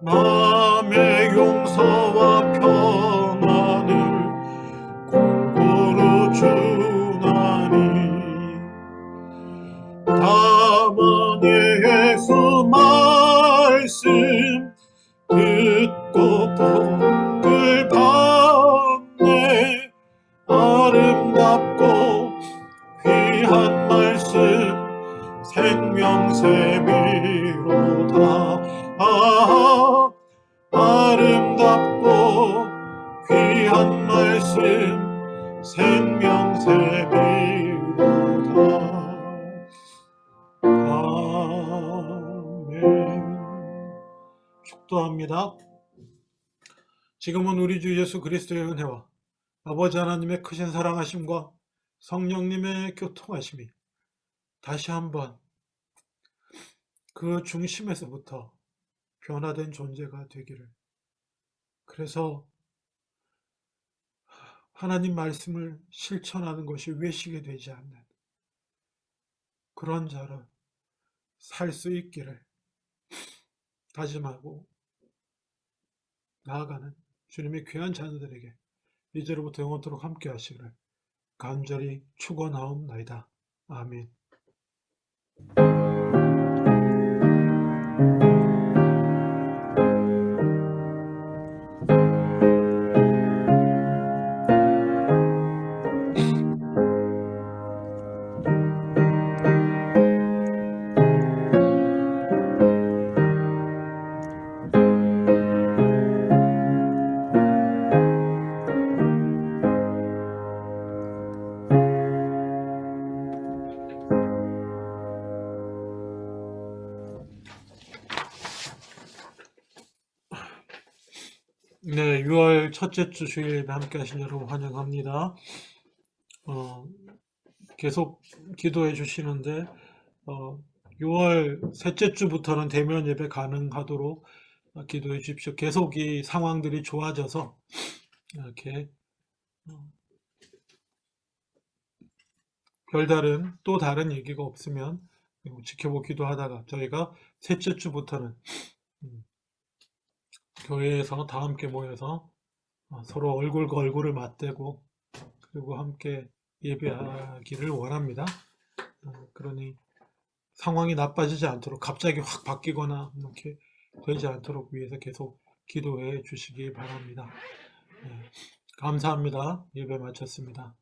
마음의 용서와 평안을 골고루 주나니 다만 예수 말씀 듣고 복을 받네. 아름답고 귀한 말씀 생명샘이로다. 아름답고 귀한 말씀 생명샘이로다. 아멘. 축도합니다. 지금은 우리 주 예수 그리스도의 은혜와 아버지 하나님의 크신 사랑하심과 성령님의 교통하심이 다시 한번 그 중심에서부터 변화된 존재가 되기를, 그래서 하나님 말씀을 실천하는 것이 외식이 되지 않는 그런 자로 살 수 있기를 다짐하고 나아가는 주님의 귀한 자녀들에게 이제로부터 영원토록 함께 하시기를 간절히 축원하옵나이다. 아멘. 네, 6월 첫째 주 주일에 함께 하신 여러분 환영합니다. 계속 기도해 주시는데 6월 셋째 주부터는 대면 예배 가능하도록 기도해 주십시오. 계속 이 상황들이 좋아져서 이렇게 별다른 또 다른 얘기가 없으면 지켜보기도 하다가 저희가 셋째 주부터는 교회에서 다 함께 모여서 서로 얼굴과 얼굴을 맞대고 그리고 함께 예배하기를 원합니다. 그러니 상황이 나빠지지 않도록 갑자기 확 바뀌거나 이렇게 되지 않도록 위해서 계속 기도해 주시기 바랍니다. 감사합니다. 예배 마쳤습니다.